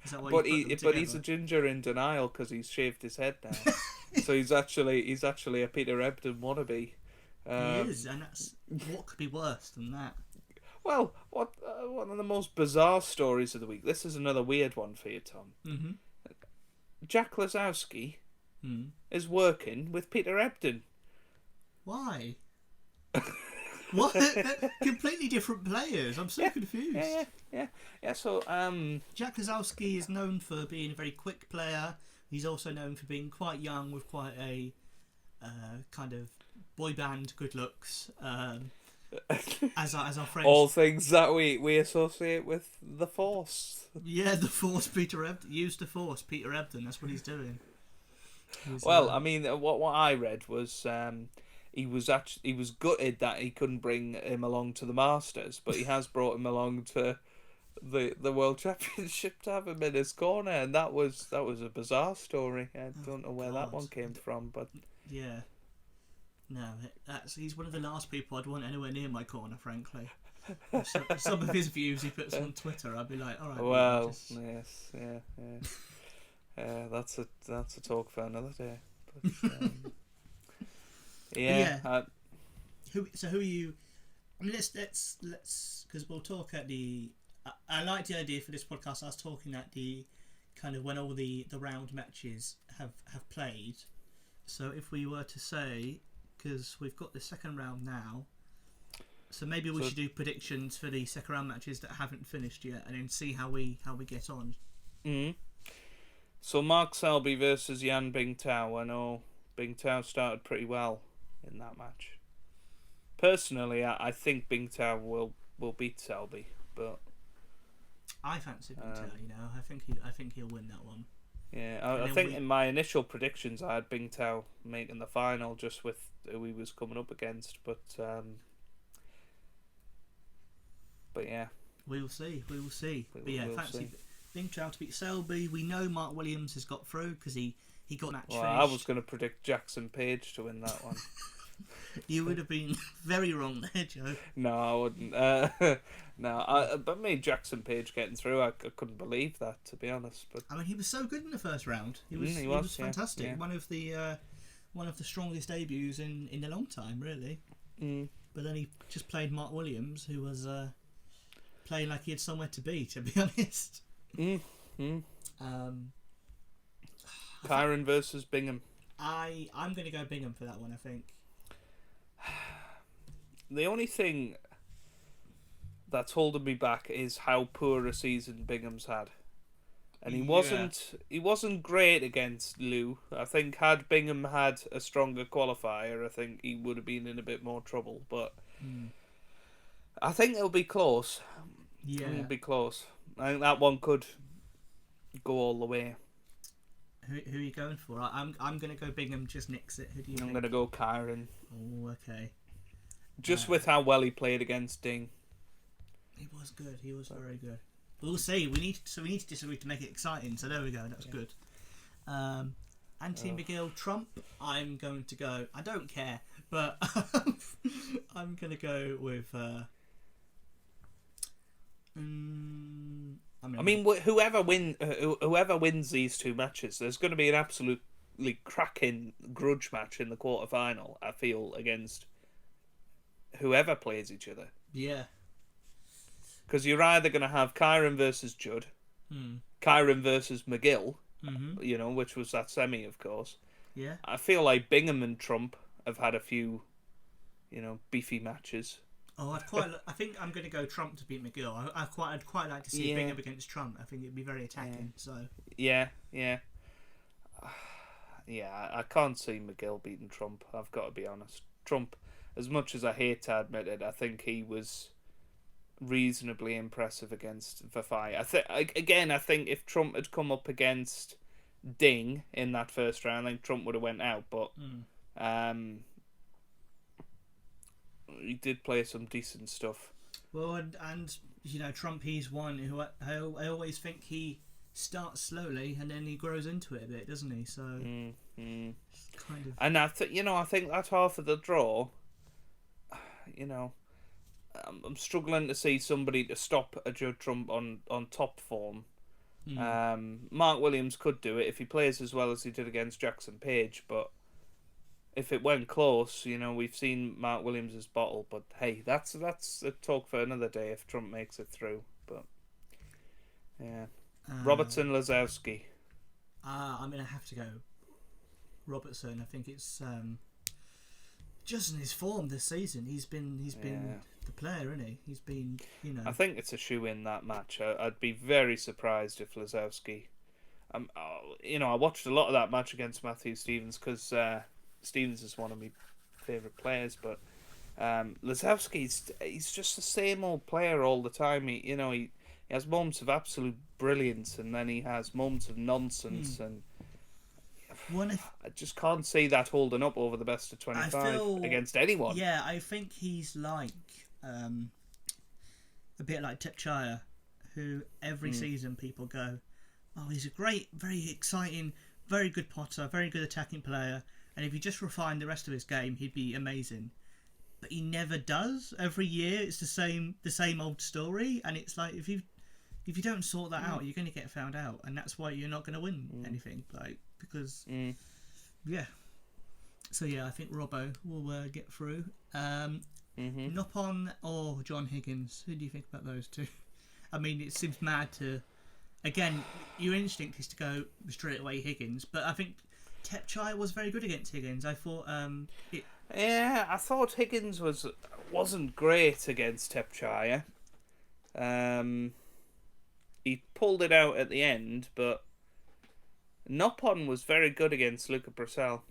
Is that why but he's a ginger in denial because he's shaved his head now. So he's actually a Peter Ebdon wannabe. He is, and what could be worse than that? Well, one of the most bizarre stories of the week. This is another weird one for you, Tom. Mm-hmm. Jack Lazowski is working with Peter Ebdon. Why? What? Completely different players. I'm so confused. Yeah. So, Jack Kozlowski is known for being a very quick player. He's also known for being quite young with quite a kind of boy band good looks. As our friends, all things that we associate with the Force. Yeah, the Force. Peter Ebdon used the Force. Peter Ebdon. That's what he's doing. Well, I mean, what I read was he was gutted that he couldn't bring him along to the Masters, but he has brought him along to the World Championship to have him in his corner, and that was a bizarre story. I don't know where that one came from, but yeah. No, he's one of the last people I'd want anywhere near my corner, frankly. Some of his views he puts on Twitter, I'd be like, all right. Well, yes, yeah. That's a talk for another day. But, yeah. Who are you? I mean, let's because we'll talk at the. I like the idea for this podcast. I was talking at the kind of when all the round matches have played. So if we were to say, because we've got the second round now, so maybe we should do predictions for the second round matches that haven't finished yet, and then see how we get on. Mm-hmm. So Mark Selby versus Yan Bingtao. I know Bingtao started pretty well in that match. Personally, I think Bingtao will beat Selby, but I fancy Bingtao. I think he'll win that one. Yeah, I think in my initial predictions I had Bingtao making the final just with who he was coming up against, but yeah. We'll see. But yeah, fancy Bingtao to beat Selby. We know Mark Williams has got through because he got match finished. I was going to predict Jackson Page to win that one. You would have been very wrong there, Joe. No, I wouldn't. But me, Jackson Page getting through, I couldn't believe that, to be honest. But I mean, he was so good in the first round. He was fantastic. Yeah. One of the strongest debuts in a long time, really. Mm. But then he just played Mark Williams, who was playing like he had somewhere to be honest. Kyron versus Bingham. I'm going to go Bingham for that one, I think. The only thing that's holding me back is how poor a season Bingham's had. And he wasn't great against Lou. I think had Bingham had a stronger qualifier, I think he would have been in a bit more trouble. But I think it'll be close. Yeah. It'll be close. I think that one could go all the way. Who are you going for? I'm going to go Bingham, just nix it. Who do you think? I'm going to go Kyron. Oh, okay. Just with how well he played against Ding. He was good. He was very good. We'll see. We need to disagree to make it exciting. So there we go. That's good. Anti-McGill Trump. I'm going to go. I don't care, but I'm going to go with. Whoever wins these two matches, there's going to be an absolutely cracking grudge match in the quarterfinal. I feel against whoever plays each other. Yeah. Because you're either going to have Kyron versus Judd, Kyron versus McGill, which was that semi, of course. Yeah. I feel like Bingham and Trump have had a few, beefy matches. Oh, I think I'm going to go Trump to beat McGill. I'd quite like to see Bingham against Trump. I think it'd be very attacking. So. Yeah. I can't see McGill beating Trump. I've got to be honest. Trump, as much as I hate to admit it, I think he was reasonably impressive against Vafai. I think if Trump had come up against Ding in that first round, I think Trump would have went out. But he did play some decent stuff. Well, and Trump, he's one who I always think he starts slowly and then he grows into it a bit, doesn't he? So kind of. And I think that's half of the draw. I'm struggling to see somebody to stop a Judd Trump on top form. Mark Williams could do it if he plays as well as he did against Jackson Page, but if it went close, we've seen Mark Williams' bottle. But hey, that's a talk for another day if Trump makes it through. But yeah, Robertson, Lazowski. I'm gonna have to go Robertson. I think it's just in his form this season, he's been the player, isn't he? He's been, I think it's a shoe-in that match. I'd be very surprised if Lazowski. I watched a lot of that match against Matthew Stevens because Stevens is one of my favourite players, but Lazowski's he's just the same old player all the time. He has moments of absolute brilliance, and then he has moments of nonsense, and I just can't see that holding up over the best of 25 against anyone. Yeah, I think he's like a bit like Tepchaya, who every season people go, oh, he's a great, very exciting, very good potter, very good attacking player, and if he just refined the rest of his game, he'd be amazing. But he never does. Every year, it's the same old story, and it's like if you don't sort that out, you're going to get found out, and that's why you're not going to win anything. Because So I think Robbo will get through. Noppon or John Higgins. Who do you think about those two? I mean, it seems mad to. Again, your instinct is to go straight away Higgins, but I think Tepchai was very good against Higgins. I thought I thought Higgins wasn't great against Tepchai. He pulled it out at the end, but Noppon was very good against Luca Bracel.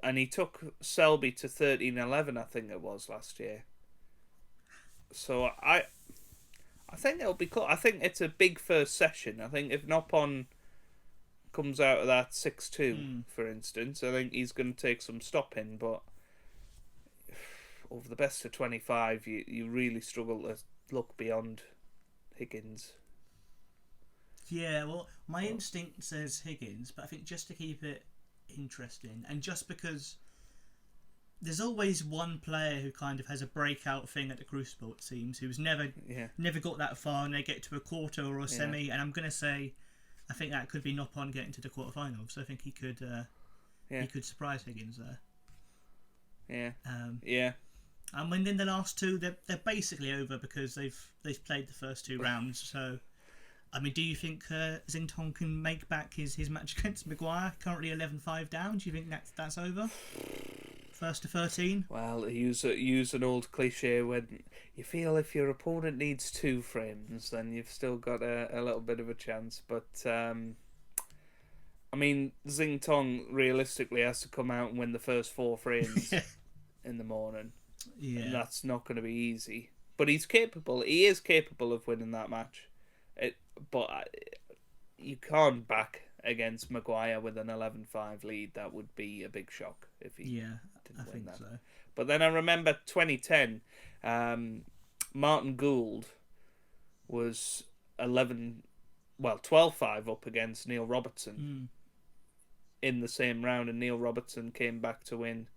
And he took Selby to 13-11, I think it was, last year. So I think it'll be close. I think it's a big first session. I think if Noppon comes out of that 6-2, for instance, I think he's going to take some stopping, but over the best of 25, you really struggle to look beyond Higgins. Yeah, well, my instinct says Higgins, but I think just to keep it interesting, and just because there's always one player who kind of has a breakout thing at the Crucible, it seems, who's never got that far, and they get to a quarter or a semi, and I'm going to say I think that could be Noppon getting to the quarterfinals. So I think he could surprise Higgins there. And when in the last two, they're basically over because they've played the first two rounds. So, I mean, do you think Xingtong can make back his match against Maguire? Currently 11-5 down. Do you think that's over? First to 13. Well, use an old cliche when you feel if your opponent needs two frames, then you've still got a little bit of a chance. But I mean, Xingtong realistically has to come out and win the first four frames in the morning. Yeah, and that's not going to be easy. But he's capable. He is capable of winning that match. But you can't back against Maguire with an 11-5 lead. That would be a big shock if he didn't win that. So. But then I remember 2010, Martin Gould was 12-5 up against Neil Robertson in the same round, and Neil Robertson came back to win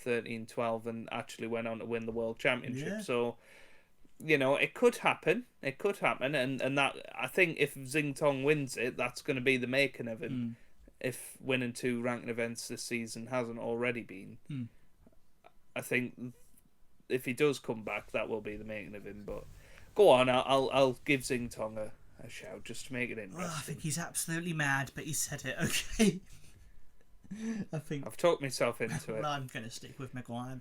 13-12 and actually went on to win the World Championship. Yeah. So, it could happen. It could happen, and that I think if Xingtong wins it, that's going to be the making of him. If winning two ranking events this season hasn't already been, I think if he does come back, that will be the making of him. But go on, I'll give Xingtong a shout just to make it interesting. Well, I think he's absolutely mad, but he said it okay. I've talked myself into it. Well, I'm going to stick with Maguire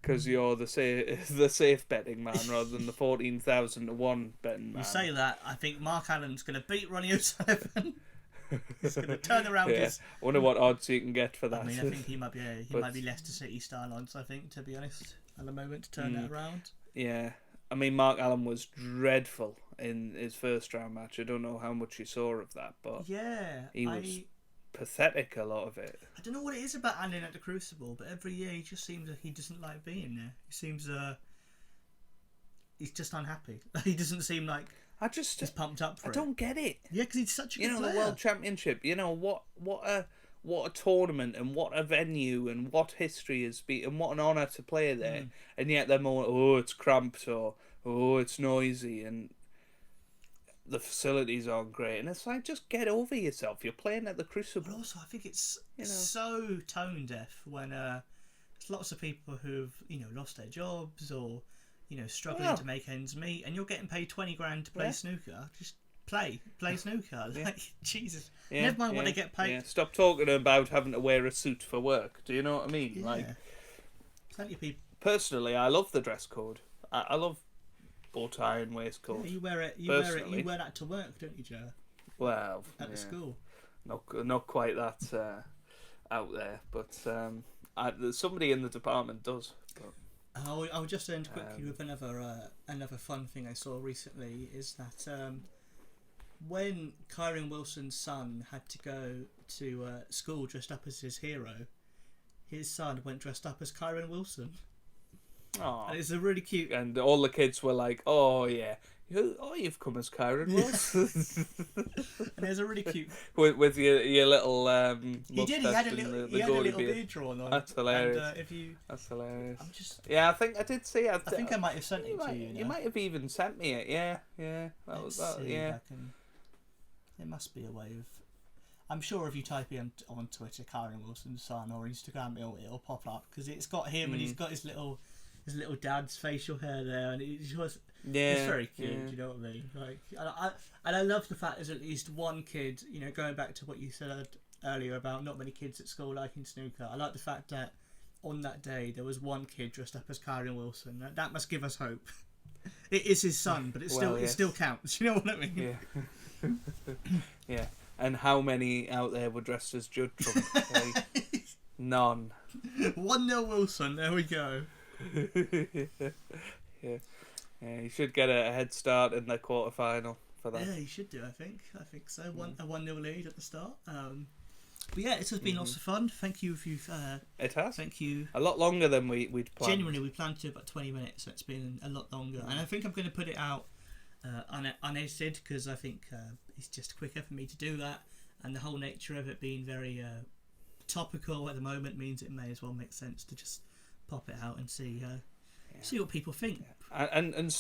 because you're the safe betting man rather than the 14,000 to 1 betting man. You say that. I think Mark Allen's going to beat Ronnie O'Sullivan. He's going to turn around his. I wonder what odds you can get for that. I mean, I think he might be Leicester City style odds. I think, to be honest, at the moment to turn that around. Yeah, I mean, Mark Allen was dreadful in his first round match. I don't know how much you saw of that, but he was pathetic a lot of it. I don't know what it is about Allen at the Crucible, but every year he just seems like he doesn't like being there. He seems he's just unhappy. He doesn't seem like he's pumped up for it. I don't get it. Yeah, because he's such a good player. The World Championship. What a tournament and what a venue and what history has been and what an honour to play there. And yet they're more it's cramped or it's noisy and the facilities aren't great, and it's like, just get over yourself. You're playing at the Crucible. But also, I think it's so tone deaf when there's lots of people who've lost their jobs or struggling to make ends meet, and you're getting paid 20 grand to play snooker. Just play snooker. Like, Jesus. Yeah, Never mind what they get paid. Yeah. Stop talking about having to wear a suit for work. Do you know what I mean? Yeah. Like, plenty of people. personally, I love the dress code. I love bow tie and waistcoat. Yeah, you wear it. You wear that to work, don't you, Joe? Well, at the school. Not quite that out there, but somebody in the department does. But, I would just end quickly with another fun thing I saw recently is that when Kyron Wilson's son had to go to school dressed up as his hero, his son went dressed up as Kyron Wilson. oh, And it's a really cute. and all the kids were like, "Oh yeah, you've come as Kyron Wilson." And there's a really cute. with your little He did. He had a little. He had a little beard drawn on. That's hilarious. And, That's hilarious. I'm just. Yeah, I think I did see. I think I might have sent it to you. You might have even sent me it. Yeah. That was that. Yeah. There must be a way of. I'm sure if you type in on Twitter, Kyron Wilson's son, or Instagram, it'll pop up because it's got him and he's got his little dad's facial hair there, and it's very cute. Yeah. Do you know what I mean? Like, and I love the fact there's at least one kid. You know, going back to what you said earlier about not many kids at school liking snooker. I like the fact that on that day there was one kid dressed up as Kyron Wilson. That must give us hope. It is his son, but it still counts. You know what I mean? Yeah. Yeah. And how many out there were dressed as Judd Trump? Like, none. 1-0 Wilson. There we go. Yeah. Yeah, you should get a head start in the quarterfinal for that. Yeah, you should do. I think so. A 1-0 lead at the start. But yeah, it has been lots of fun. Thank you if you've. It has. Thank you. A lot longer than we'd planned. Genuinely, we planned to do about 20 minutes, so it's been a lot longer. And I think I'm going to put it out unedited because I think it's just quicker for me to do that. And the whole nature of it being very topical at the moment means it may as well make sense to just pop it out and see what people think. Yeah. And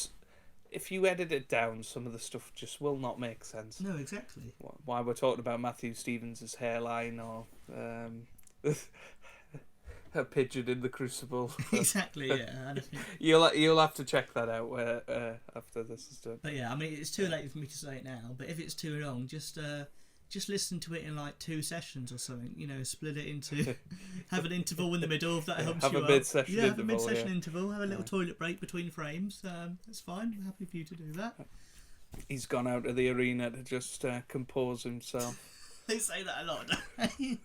if you edit it down, some of the stuff just will not make sense. No, exactly. Why we're talking about Matthew Stevens' hairline or a pigeon in the Crucible. Exactly, yeah. And I think... You'll have to check that out after this is done. But yeah, I mean, it's too late for me to say it now. But if it's too long, just listen to it in like 2 sessions or something. You know, split it into, have an interval in the middle if that helps have you a out. mid-session have interval, a mid-session interval. Have a little toilet break between frames. That's fine. I'm happy for you to do that. He's gone out of the arena to just compose himself. They say that a lot. Don't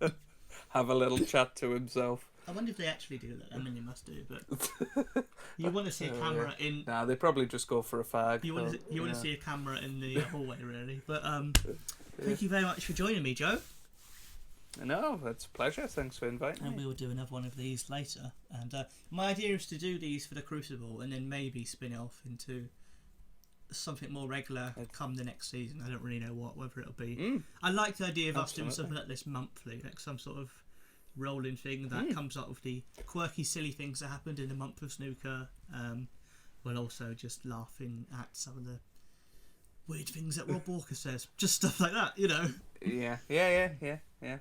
they? Have a little chat to himself. I wonder if they actually do that. I mean, they must do, but you want to see a camera in. Nah, they probably just go for a fag. You want to see a camera in the hallway, really. But thank you very much for joining me, Joe. No, it's a pleasure. Thanks for inviting me. And we will do another one of these later. And my idea is to do these for the Crucible, and then maybe spin it off into something more regular come the next season. I don't really know whether it'll be. I like the idea of us doing something like this monthly, like some sort of rolling thing that comes up with the quirky, silly things that happened in the month of snooker, while also just laughing at some of the weird things that Rob Walker says, just stuff like that, you know. Yeah.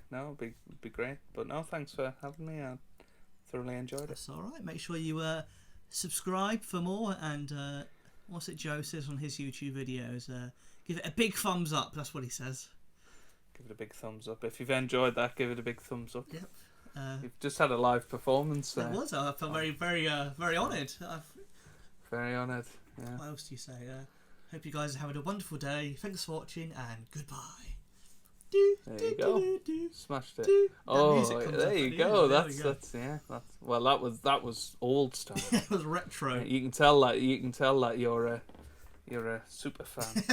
No, it'd be great. But no, thanks for having me. I thoroughly enjoyed it. That's all right. Make sure you subscribe for more, and what's it Joe says on his YouTube videos? Give it a big thumbs up. That's what he says. Give it a big thumbs up. If you've enjoyed that, give it a big thumbs up. Yep. You've just had a live performance. It was. I felt very, very, very honoured. Very honoured. Yeah. What else do you say? Hope you guys are having a wonderful day. Thanks for watching, and goodbye. There you go. Smashed it. Oh, there you go. That's that was old style. It was retro. You can tell that you're a super fan.